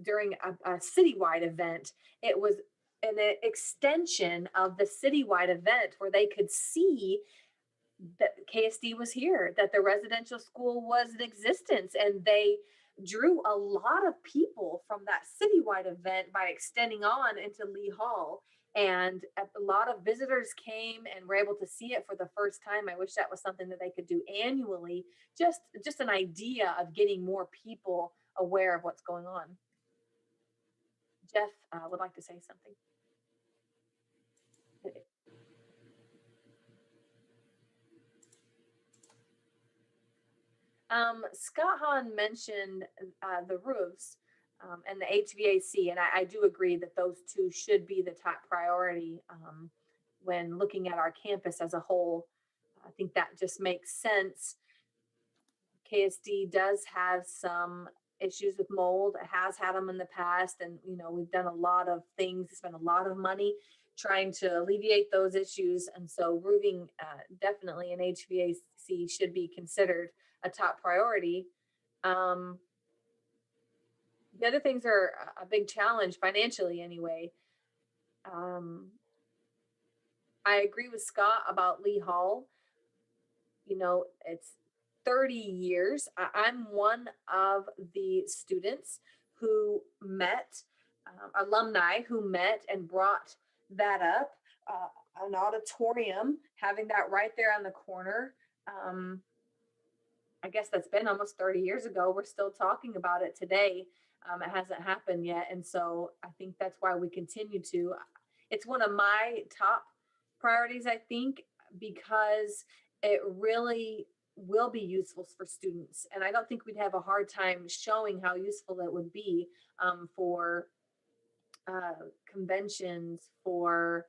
during a citywide event. It was an extension of the citywide event where they could see that KSD was here, that the residential school was in existence, and they drew a lot of people from that citywide event by extending on into Lee Hall. And a lot of visitors came and were able to see it for the first time. I wish that was something that they could do annually. Just an idea of getting more people aware of what's going on. Jeff would like to say something. Scott Hahn mentioned the roofs and the HVAC, and I do agree that those two should be the top priority when looking at our campus as a whole. I think that just makes sense. KSD does have some issues with mold. It has had them in the past, and we've done a lot of things, spent a lot of money trying to alleviate those issues. And so roofing, definitely, and HVAC should be considered a top priority. The other things are a big challenge financially anyway. I agree with Scott about Lee Hall. It's 30 years. I'm one of the students who met, alumni who met and brought that up. An auditorium, having that right there on the corner. I guess that's been almost 30 years ago. We're still talking about it today. It hasn't happened yet. And so I think that's why we continue to. It's one of my top priorities, I think, because it really will be useful for students. And I don't think we'd have a hard time showing how useful it would be for conventions, for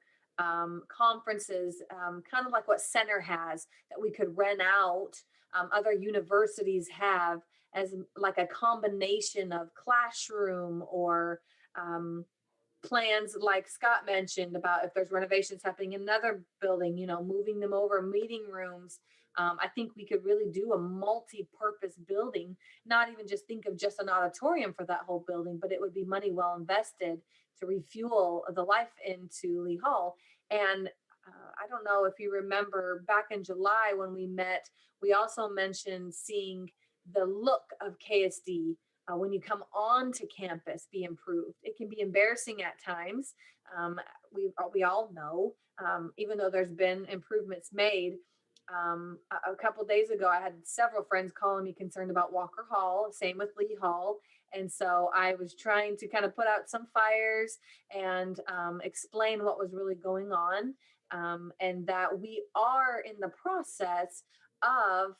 conferences, kind of like what Center has that we could rent out. Other universities have as like a combination of classroom or plans like Scott mentioned about if there's renovations happening in another building, moving them over, meeting rooms. I think we could really do a multi-purpose building, not even just think of just an auditorium for that whole building, but it would be money well invested to refuel the life into Lee Hall. And I don't know if you remember back in July when we met, we also mentioned seeing the look of KSD when you come on to campus be improved. It can be embarrassing at times. We all know, even though there's been improvements made. A couple days ago, I had several friends calling me concerned about Walker Hall, same with Lee Hall. And so I was trying to kind of put out some fires and explain what was really going on, and that we are in the process of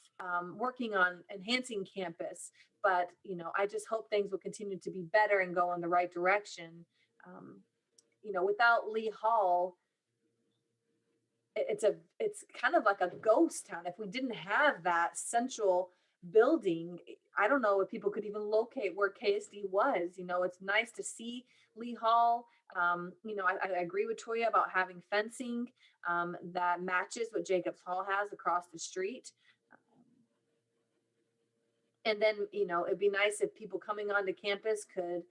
working on enhancing campus. But, I just hope things will continue to be better and go in the right direction. Um, without Lee Hall, it's kind of like a ghost town. If we didn't have that central building, I don't know if people could even locate where KSD was. It's nice to see Lee Hall. I agree with Toya about having fencing that matches what Jacobs Hall has across the street. And then, it'd be nice if people coming onto campus could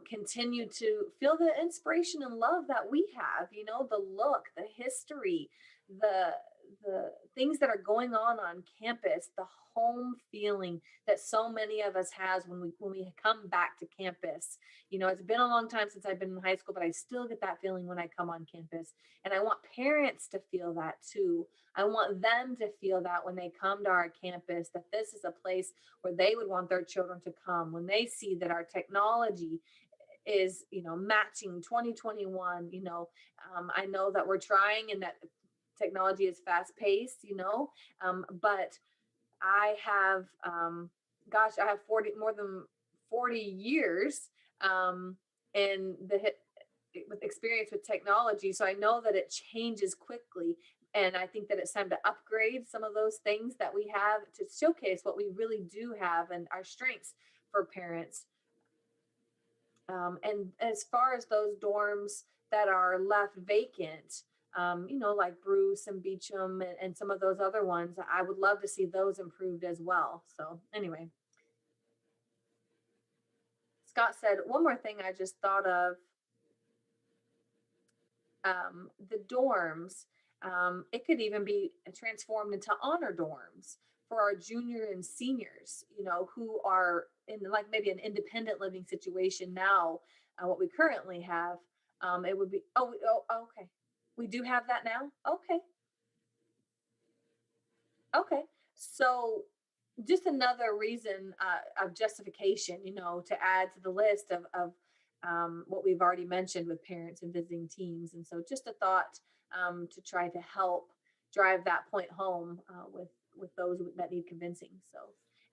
continue to feel the inspiration and love that we have, the look, the history, the things that are going on campus, the home feeling that so many of us has when we come back to campus. It's been a long time since I've been in high school, but I still get that feeling when I come on campus. And I want parents to feel that too. I want them to feel that when they come to our campus, that this is a place where they would want their children to come, when they see that our technology is, matching 2021. I know that we're trying and that technology is fast paced, but I have, I have more than 40 years in with experience with technology. So I know that it changes quickly. And I think that it's time to upgrade some of those things that we have to showcase what we really do have and our strengths for parents. And as far as those dorms that are left vacant, like Bruce and Beecham and some of those other ones, I would love to see those improved as well. So anyway, Scott said, one more thing I just thought of, the dorms, it could even be transformed into honor dorms for our junior and seniors, who are in like maybe an independent living situation now. What we currently have, it would be, okay. We do have that now. Okay. So just another reason of justification, to add to the list of what we've already mentioned with parents and visiting teams. And so just a thought to try to help drive that point home with those that need convincing. So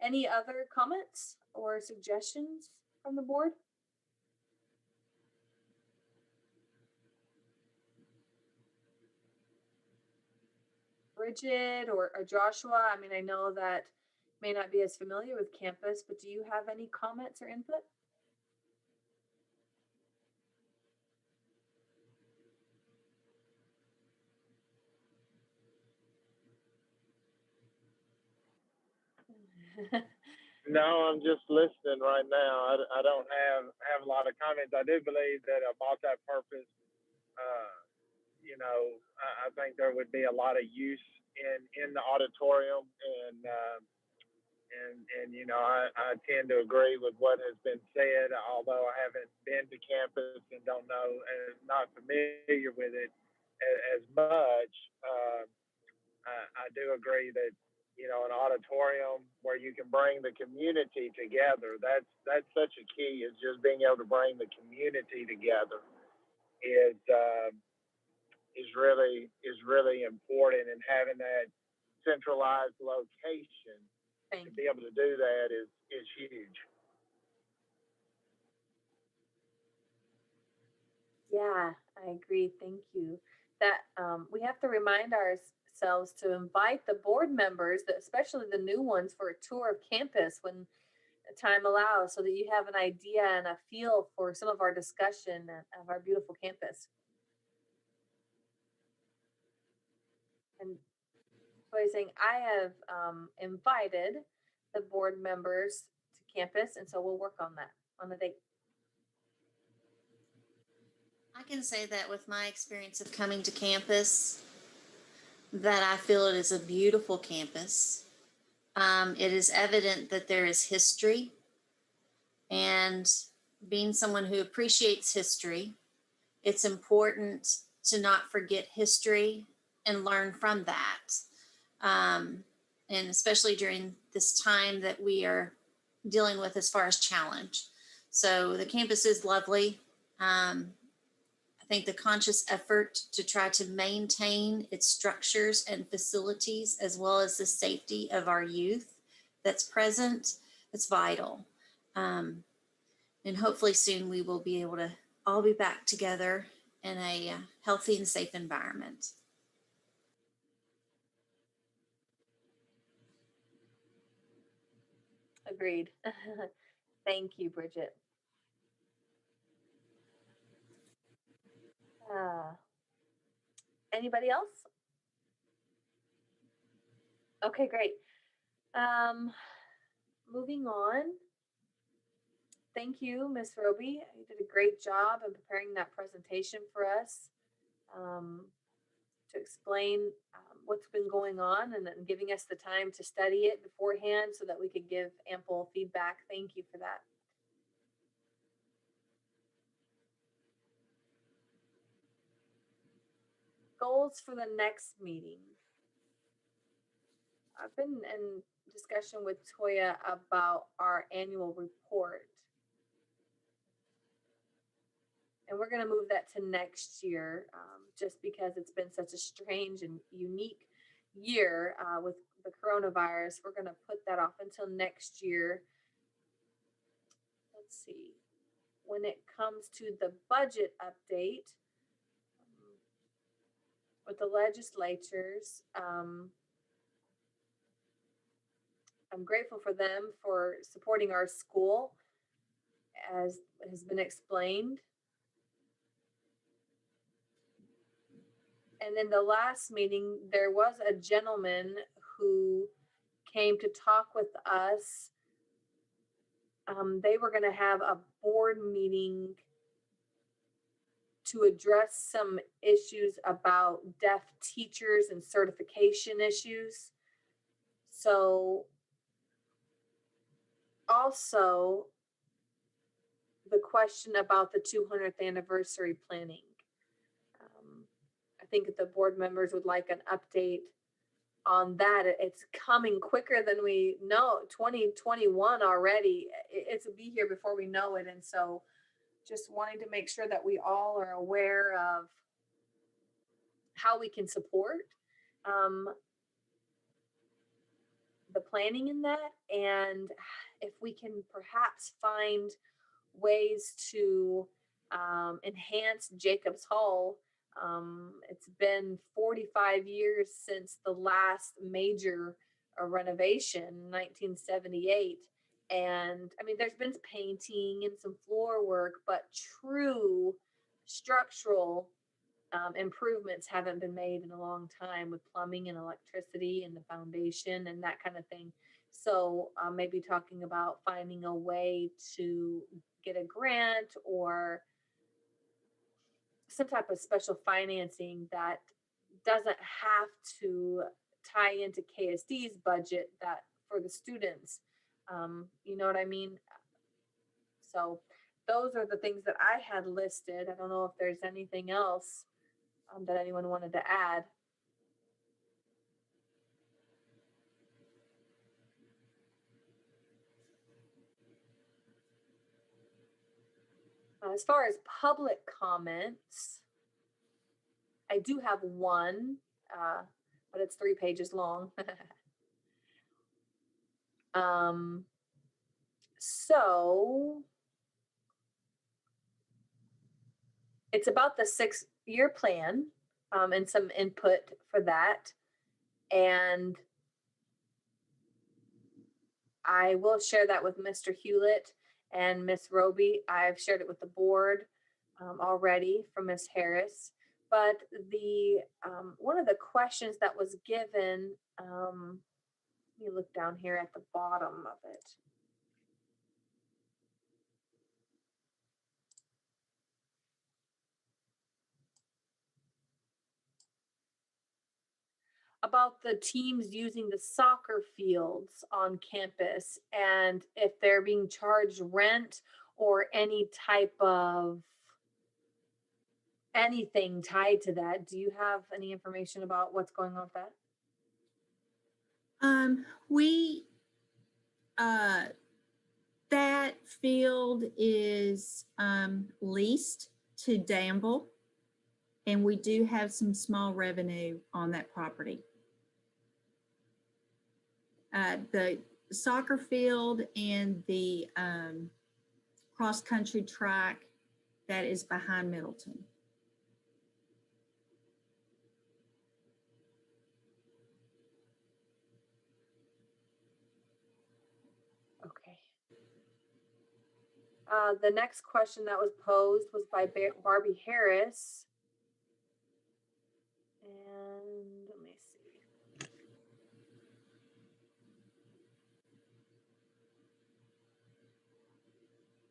any other comments or suggestions from the board? Bridget or Joshua, I mean, I know that may not be as familiar with campus, but do you have any comments or input? No, I'm just listening right now. I don't have a lot of comments. I do believe that a multi-purpose, I think there would be a lot of use in the auditorium, I tend to agree with what has been said. Although I haven't been to campus and don't know and not familiar with it as much, I do agree that an auditorium where you can bring the community together. That's such a key, is just being able to bring the community together is really important, and having that centralized location to be able to do that is huge. Yeah, I agree. Thank you. That we have to remind ourselves to invite the board members, especially the new ones, for a tour of campus when time allows, so that you have an idea and a feel for some of our discussion of our beautiful campus. And so I was saying, I have invited the board members to campus, and so we'll work on that on the date. I can say that with my experience of coming to campus, that I feel it is a beautiful campus. It is evident that there is history And being someone who appreciates history, it's important to not forget history and learn from that. And especially during this time that we are dealing with as far as challenge. So the campus is lovely. I think the conscious effort to try to maintain its structures and facilities, as well as the safety of our youth that's present, it's vital. And hopefully soon we will be able to all be back together in a healthy and safe environment. Agreed. Thank you, Bridget. Anybody else? Okay, great. Moving on. Thank you, Miss Roby. You did a great job in preparing that presentation for us to explain what's been going on and then giving us the time to study it beforehand so that we could give ample feedback. Thank you for that. Goals for the next meeting. I've been in discussion with Toya about our annual report. And we're going to move that to next year just because it's been such a strange and unique year with the coronavirus. We're going to put that off until next year. Let's see. When it comes to the budget update with the legislatures, I'm grateful for them for supporting our school, as has been explained. And in the last meeting, there was a gentleman who came to talk with us. They were going to have a board meeting to address some issues about deaf teachers and certification issues. So also the question about the 200th anniversary planning. I think the board members would like an update on that. It's coming quicker than we know. 2021 already. It's be here before we know it. And so just wanting to make sure that we all are aware of how we can support the planning in that, and if we can perhaps find ways to enhance Jacobs Hall. It's been 45 years since the last major renovation, 1978. And I mean, there's been painting and some floor work, but true structural improvements haven't been made in a long time with plumbing and electricity and the foundation and that kind of thing. So maybe talking about finding a way to get a grant or some type of special financing that doesn't have to tie into KSD's budget that for the students. You know what I mean? So those are the things that I had listed. I don't know if there's anything else that anyone wanted to add. As far as public comments, I do have one, but it's 3 pages long. So it's about the 6-year plan and some input for that. And I will share that with Mr. Hewlett and Miss Roby. I've shared it with the board already from Miss Harris. But the one of the questions that was given, let me look down here at the bottom of it. about the teams using the soccer fields on campus and if they're being charged rent or any type of anything tied to that. Do you have any information about what's going on with that? We, that field is leased to Danville, and we do have some small revenue on that property. The soccer field and the cross-country track, that is behind Middleton. Okay. The next question that was posed was by Barbie Harris. And let me see.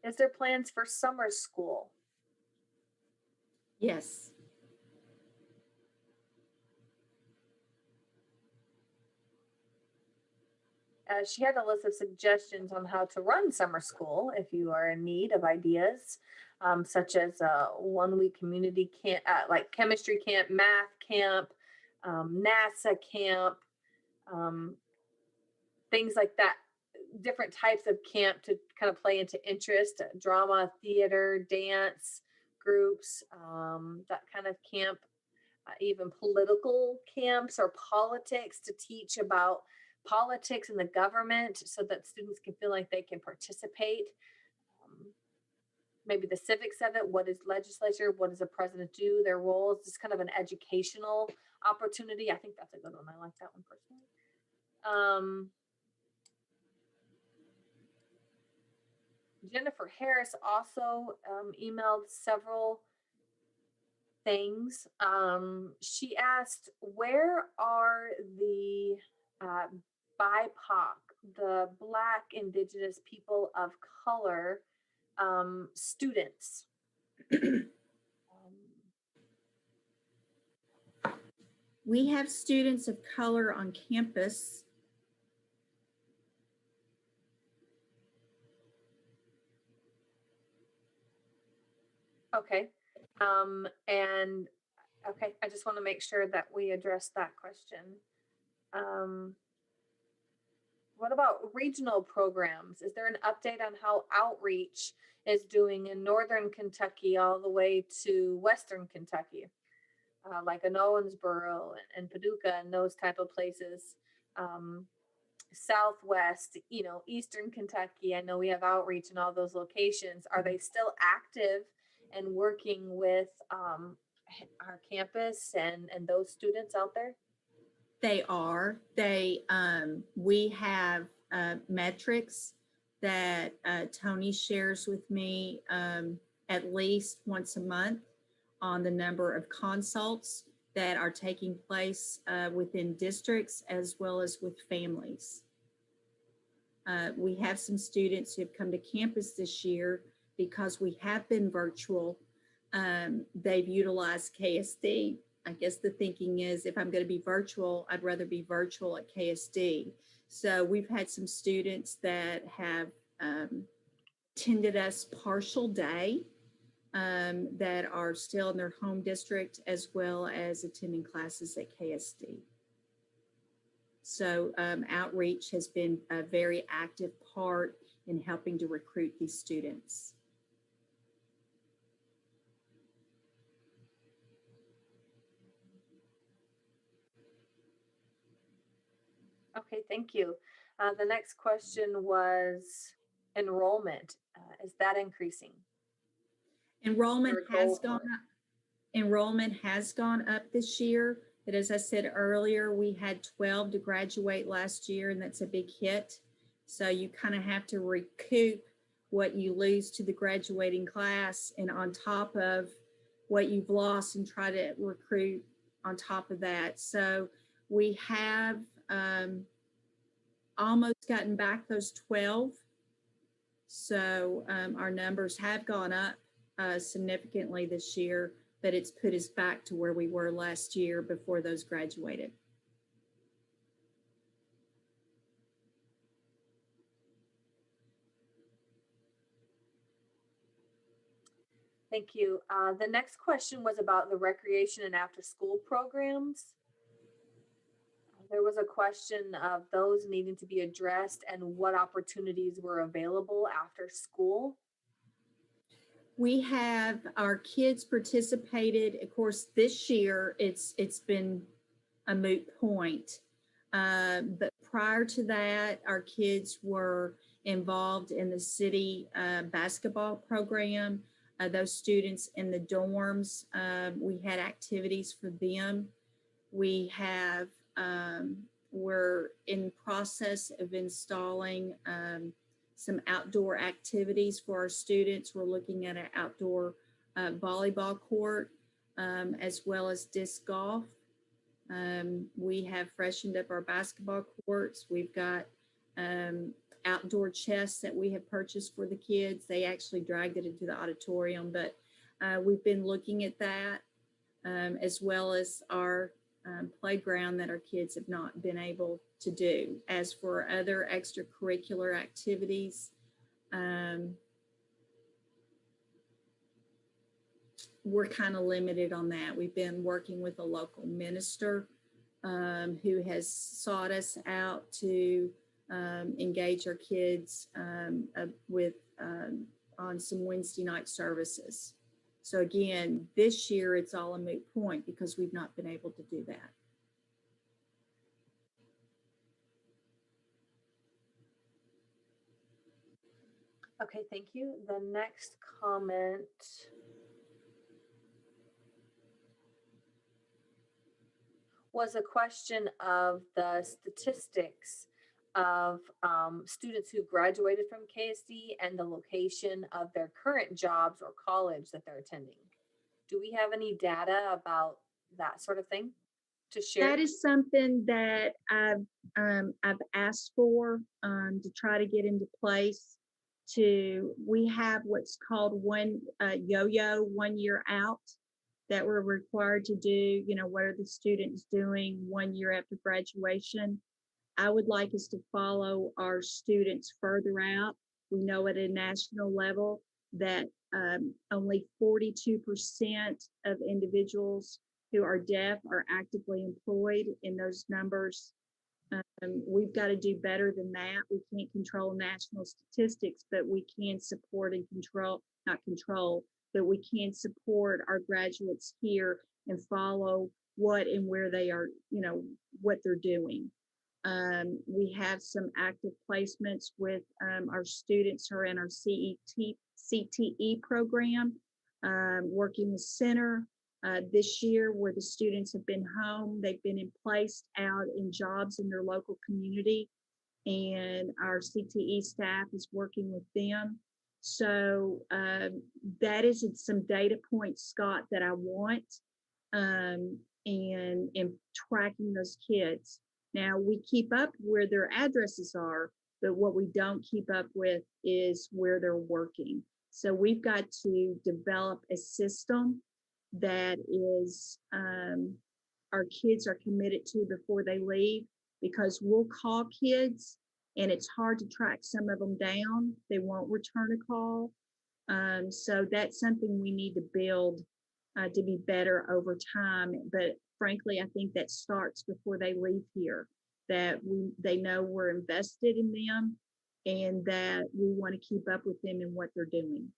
Is there plans for summer school? Yes. She had a list of suggestions on how to run summer school if you are in need of ideas, such as a 1 week community camp, like chemistry camp, math camp, NASA camp, things like that. Different types of camp to kind of play into interest, drama, theater, dance groups, that kind of camp, even political camps or politics to teach about politics and the government so that students can feel like they can participate. Maybe the civics of it, what is legislature, what does the president do, their roles, just kind of an educational opportunity. I think that's a good one. I like that one personally. Jennifer Harris also emailed several things. She asked, where are the BIPOC, the Black, Indigenous, people of color students? We have students of color on campus. Okay. And okay, I just want to make sure that we address that question. What about regional programs? Is there an update on how outreach is doing in Northern Kentucky all the way to Western Kentucky? Like in Owensboro and Paducah and those type of places. Southwest, Eastern Kentucky. I know we have outreach in all those locations. Are they still active and working with our campus and those students out there? They are. We have metrics that Tony shares with me at least once a month on the number of consults that are taking place within districts as well as with families. We have some students who have come to campus this year because we have been virtual. They've utilized KSD. I guess the thinking is if I'm going to be virtual, I'd rather be virtual at KSD. So we've had some students that have attended us partial day that are still in their home district as well as attending classes at KSD. So outreach has been a very active part in helping to recruit these students. Okay, thank you. The next question was enrollment. Is that increasing? Enrollment has gone up. Enrollment has gone up this year, but as I said earlier, we had 12 to graduate last year, and that's a big hit. So you kind of have to recoup what you lose to the graduating class and on top of what you've lost and try to recruit on top of that. So we have almost gotten back those 12. So our numbers have gone up significantly this year, but it's put us back to where we were last year before those graduated. Thank you. The next question was about the recreation and after-school programs. There was a question of those needing to be addressed and what opportunities were available after school. We have our kids participated. Of course, this year it's been a moot point. But prior to that, our kids were involved in the city basketball program. Those students in the dorms, we had activities for them. We have, we're in process of installing some outdoor activities for our students. We're looking at an outdoor volleyball court as well as disc golf. We have freshened up our basketball courts. We've got outdoor chess that we have purchased for the kids. They actually dragged it into the auditorium, but we've been looking at that as well as our playground that our kids have not been able to do. As for other extracurricular activities, we're kind of limited on that. We've been working with a local minister who has sought us out to engage our kids with on some Wednesday night services. So again, this year it's all a moot point because we've not been able to do that. Okay, thank you. The next comment was a question of the statistics of students who graduated from KSD and the location of their current jobs or college that they're attending. Do we have any data about that sort of thing to share? That is something that I've asked for to try to get into place. We have what's called yo-yo 1 year out that we're required to do. You know, what are the students doing 1 year after graduation? I would like us to follow our students further out. We know at a national level that only 42% of individuals who are deaf are actively employed in those numbers. We've got to do better than that. We can't control national statistics, but we can support and but we can support our graduates here and follow what and where they are, you know, what they're doing. We have some active placements with our students who are in our CTE program, working with Center. This year, where the students have been home, they've been placed out in jobs in their local community, and our CTE staff is working with them. So that is some data points, Scott, that I want in tracking those kids. Now, we keep up where their addresses are, but what we don't keep up with is where they're working. So we've got to develop a system that is our kids are committed to before they leave, because we'll call kids and it's hard to track some of them down. They won't return a call. So that's something we need to build to be better over time. But frankly, I think that starts before they leave here, that they know we're invested in them and that we want to keep up with them in what they're doing.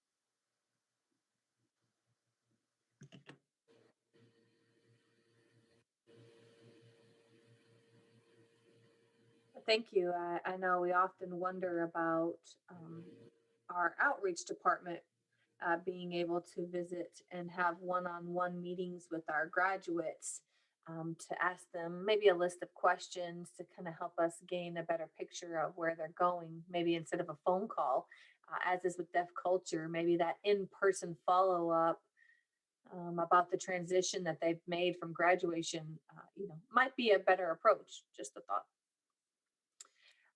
Thank you. I know we often wonder about our outreach department being able to visit and have one-on-one meetings with our graduates to ask them maybe a list of questions to kind of help us gain a better picture of where they're going, maybe instead of a phone call, as is with deaf culture, maybe that in-person follow-up about the transition that they've made from graduation, might be a better approach. Just a thought.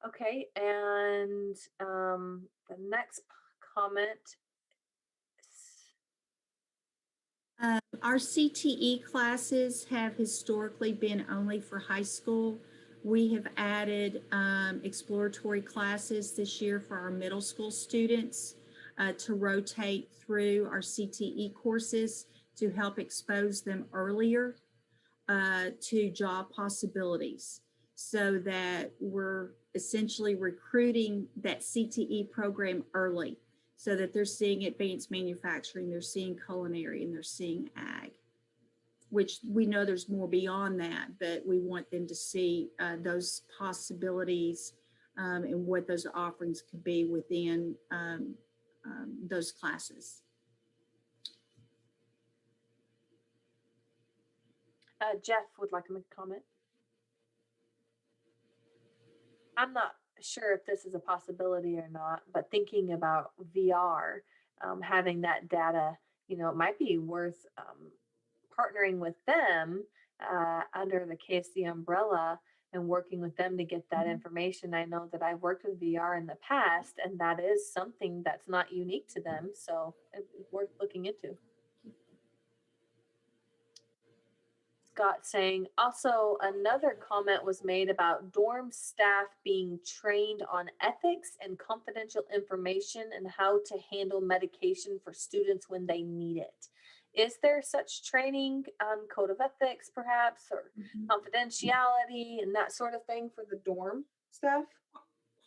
Okay, and the next comment. Our CTE classes have historically been only for high school. We have added exploratory classes this year for our middle school students. to rotate through our CTE courses to help expose them earlier to job possibilities, so that we're essentially recruiting that CTE program early, so that they're seeing advanced manufacturing, they're seeing culinary, and they're seeing ag, which we know there's more beyond that, but we want them to see those possibilities and what those offerings could be within those classes. Jeff would like to make a comment. I'm not sure if this is a possibility or not, but thinking about VR, having that data, it might be worth partnering with them under the KSD umbrella and working with them to get that information. I know that I've worked with VR in the past, and that is something that's not unique to them. So it's worth looking into. Scott saying, also another comment was made about dorm staff being trained on ethics and confidential information and how to handle medication for students when they need it. Is there such training on code of ethics, perhaps, or confidentiality and that sort of thing for the dorm staff?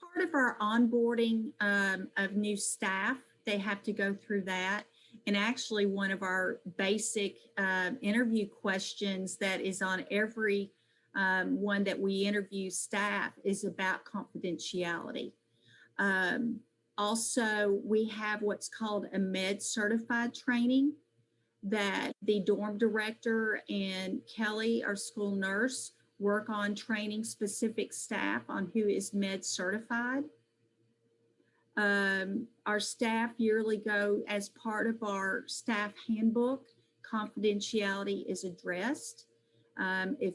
Part of our onboarding of new staff, they have to go through that. And actually, one of our basic interview questions that is on every one that we interview staff is about confidentiality. Also, we have what's called a med certified training that the dorm director and Kelly, our school nurse, work on training specific staff on who is med certified. Our staff yearly go as part of our staff handbook. Confidentiality is addressed. If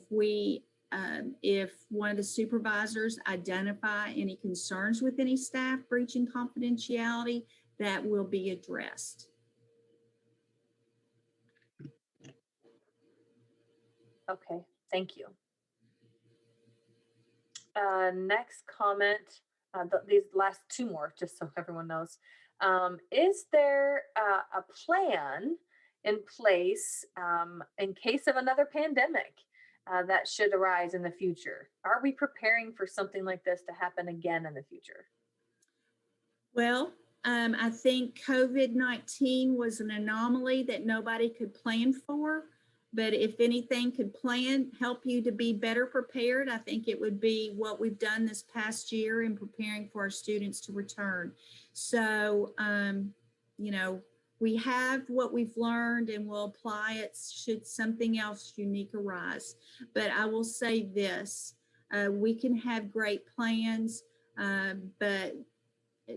one of the supervisors identify any concerns with any staff breaching confidentiality, that will be addressed. Okay, thank you. Next comment. These last two more, just so everyone knows. Is there a plan in place in case of another pandemic that should arise in the future? Are we preparing for something like this to happen again in the future? Well, I think COVID-19 was an anomaly that nobody could plan for. But if anything could help you to be better prepared, I think it would be what we've done this past year in preparing for our students to return. So, we have what we've learned and we'll apply it should something else unique arise. But I will say this, we can have great plans, but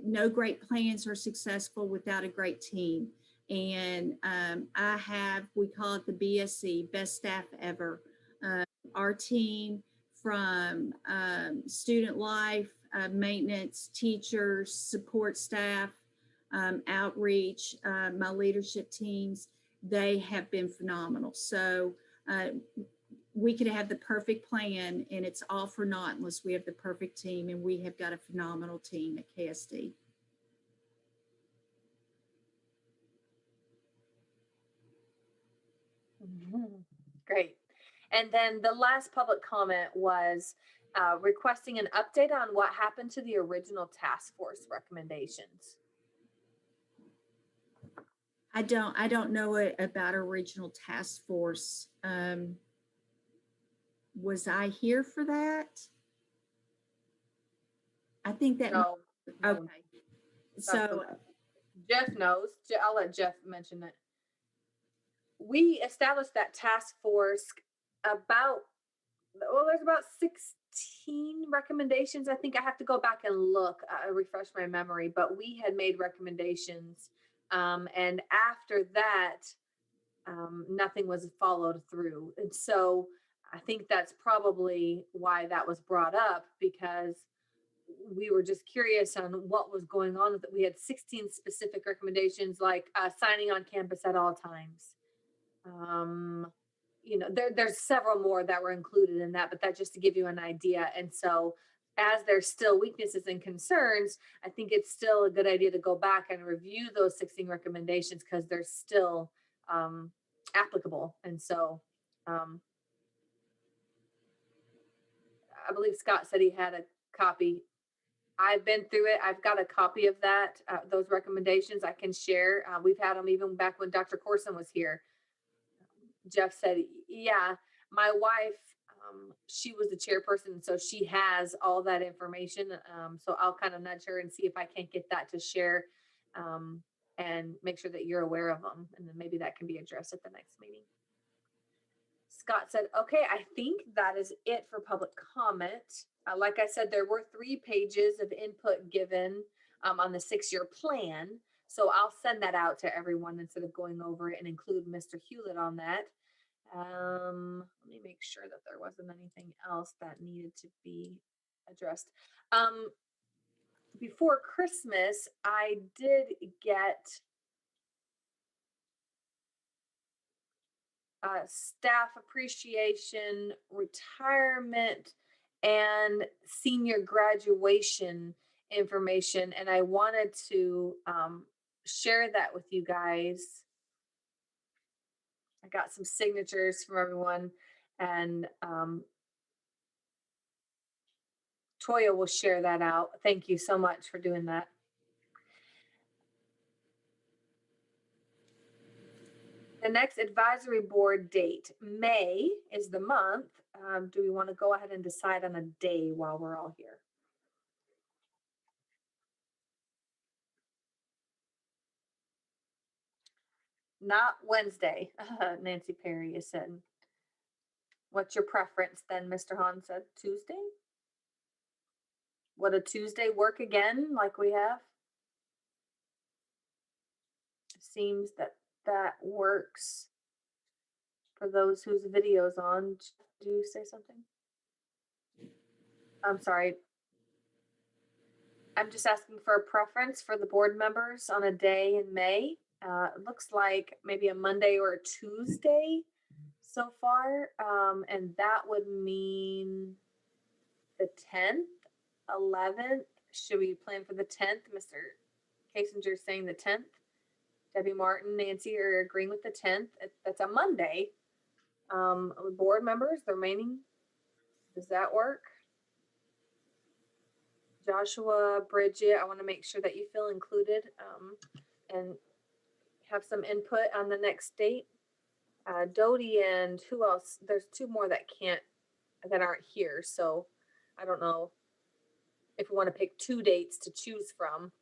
no great plans are successful without a great team. And we call it the BSE, Best Staff Ever. Our team from student life, maintenance, teachers, support staff, outreach, my leadership teams, they have been phenomenal. So we could have the perfect plan and it's all for naught unless we have the perfect team, and we have got a phenomenal team at KSD. Great. And then the last public comment was requesting an update on what happened to the original task force recommendations. I don't know about original task force. Was I here for that? I think that. No. Okay. So Jeff knows. I'll let Jeff mention it. We established that task force there's about 16 recommendations. I think I have to go back and look, refresh my memory, but we had made recommendations. And after that, nothing was followed through. And so I think that's probably why that was brought up, because we were just curious on what was going on with it. We had 16 specific recommendations, like signing on campus at all times. There's several more that were included in that, but that's just to give you an idea. And so as there's still weaknesses and concerns, I think it's still a good idea to go back and review those 16 recommendations because they're still applicable. And so I believe Scott said he had a copy. I've been through it. I've got a copy of that, those recommendations I can share. We've had them even back when Dr. Corson was here. Jeff said, yeah, my wife, she was the chairperson, so she has all that information. So I'll kind of nudge her and see if I can't get that to share and make sure that you're aware of them. And then maybe that can be addressed at the next meeting. Scott said, okay, I think that is it for public comment. Like I said, there were 3 pages of input given on the 6-year plan. So I'll send that out to everyone instead of going over it and include Mr. Hewlett on that. Let me make sure that there wasn't anything else that needed to be addressed. Before Christmas, I did get staff appreciation, retirement, and senior graduation information. And I wanted to share that with you guys. I got some signatures from everyone, and Toya will share that out. Thank you so much for doing that. The next advisory board date, May is the month. Do we want to go ahead and decide on a day while we're all here? Not Wednesday, Nancy Perry is saying. What's your preference then, Mr. Hahn said? Tuesday? Would a Tuesday work again like we have? It seems that that works for those whose video's on. Do you say something? I'm sorry. I'm just asking for a preference for the board members on a day in May. It looks like maybe a Monday or a Tuesday so far. And that would mean the 10th, 11th. Should we plan for the 10th? Mr. Kasinger saying the 10th. Debbie Martin, Nancy are agreeing with the 10th. That's a Monday. Board members, the remaining, does that work? Joshua, Bridget, I want to make sure that you feel included and have some input on the next date. Dodie and who else? There's 2 more that aren't here. So I don't know if we want to pick 2 dates to choose from.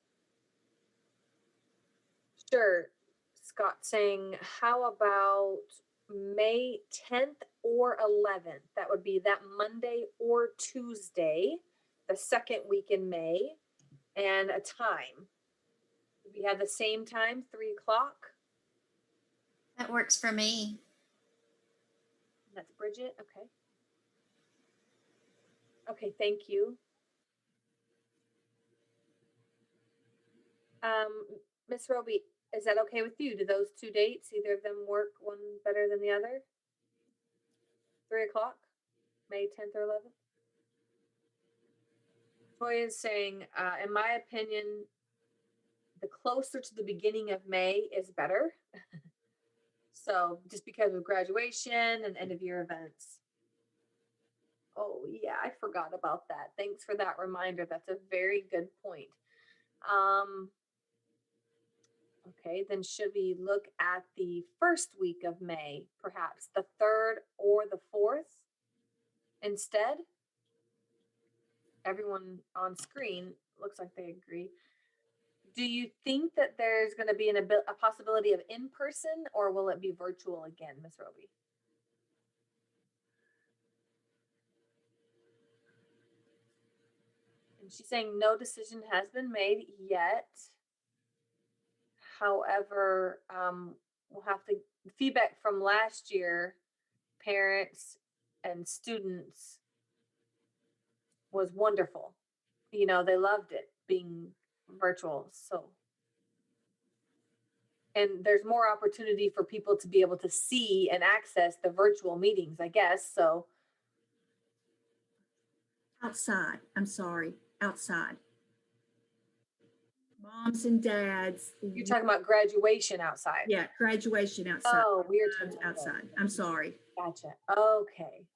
Sure. Scott saying, how about May 10th or 11th? That would be that Monday or Tuesday, the 2nd week in May, and a time. We have the same time, 3 o'clock. That works for me. That's Bridget. Okay. Okay, thank you. Miss Roby, is that okay with you? Do those 2 dates, either of them work one better than the other? 3 o'clock, May 10th or 11th? Toya is saying, in my opinion, the closer to the beginning of May is better. So just because of graduation and end of year events. Oh yeah, I forgot about that. Thanks for that reminder. That's a very good point. Okay, then should we look at the 1st week of May, perhaps the 3rd or the 4th instead? Everyone on screen looks like they agree. Do you think that there's going to be a possibility of in-person, or will it be virtual again, Ms. Roby? And she's saying no decision has been made yet. However, we'll have to feedback from last year, parents and students was wonderful. You know, they loved it being virtual. So, and there's more opportunity for people to be able to see and access the virtual meetings, I guess. So, outside. I'm sorry, outside. Moms and dads. You're talking about graduation outside. Yeah, graduation outside. Oh, we are talking about Outside. I'm sorry. Gotcha. Okay.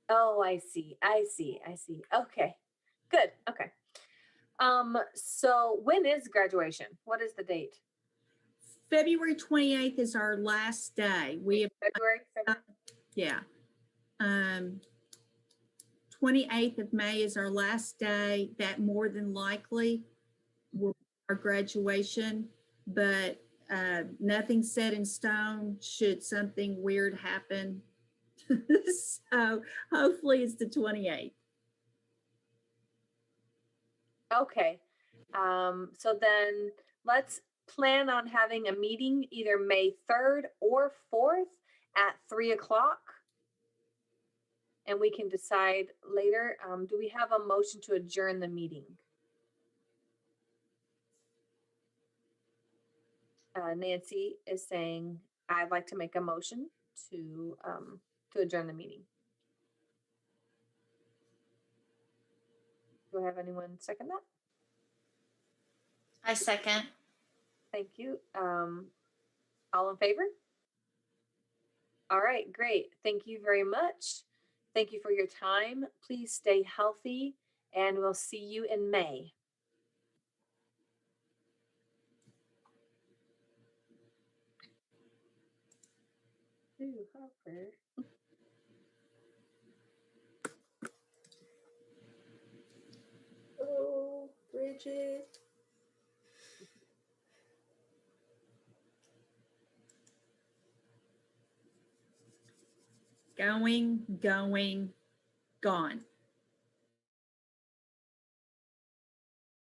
Oh, I see. I see. I see. Okay. Good. Okay. So when is graduation? What is the date? February 28th is our last day. We have, February? yeah. 28th of May is our last day. That more than likely will be our graduation, but nothing set in stone should something weird happen. So hopefully it's the 28th. Okay. So then let's plan on having a meeting either May 3rd or 4th at 3:00. And we can decide later. Do we have a motion to adjourn the meeting? Nancy is saying, I'd like to make a motion to adjourn the meeting. Do I have anyone second that? I second. Thank you. All in favor? All right, great. Thank you very much. Thank you for your time. Please stay healthy, and we'll see you in May. Ooh, Harper. Oh, Bridget. Going, gone.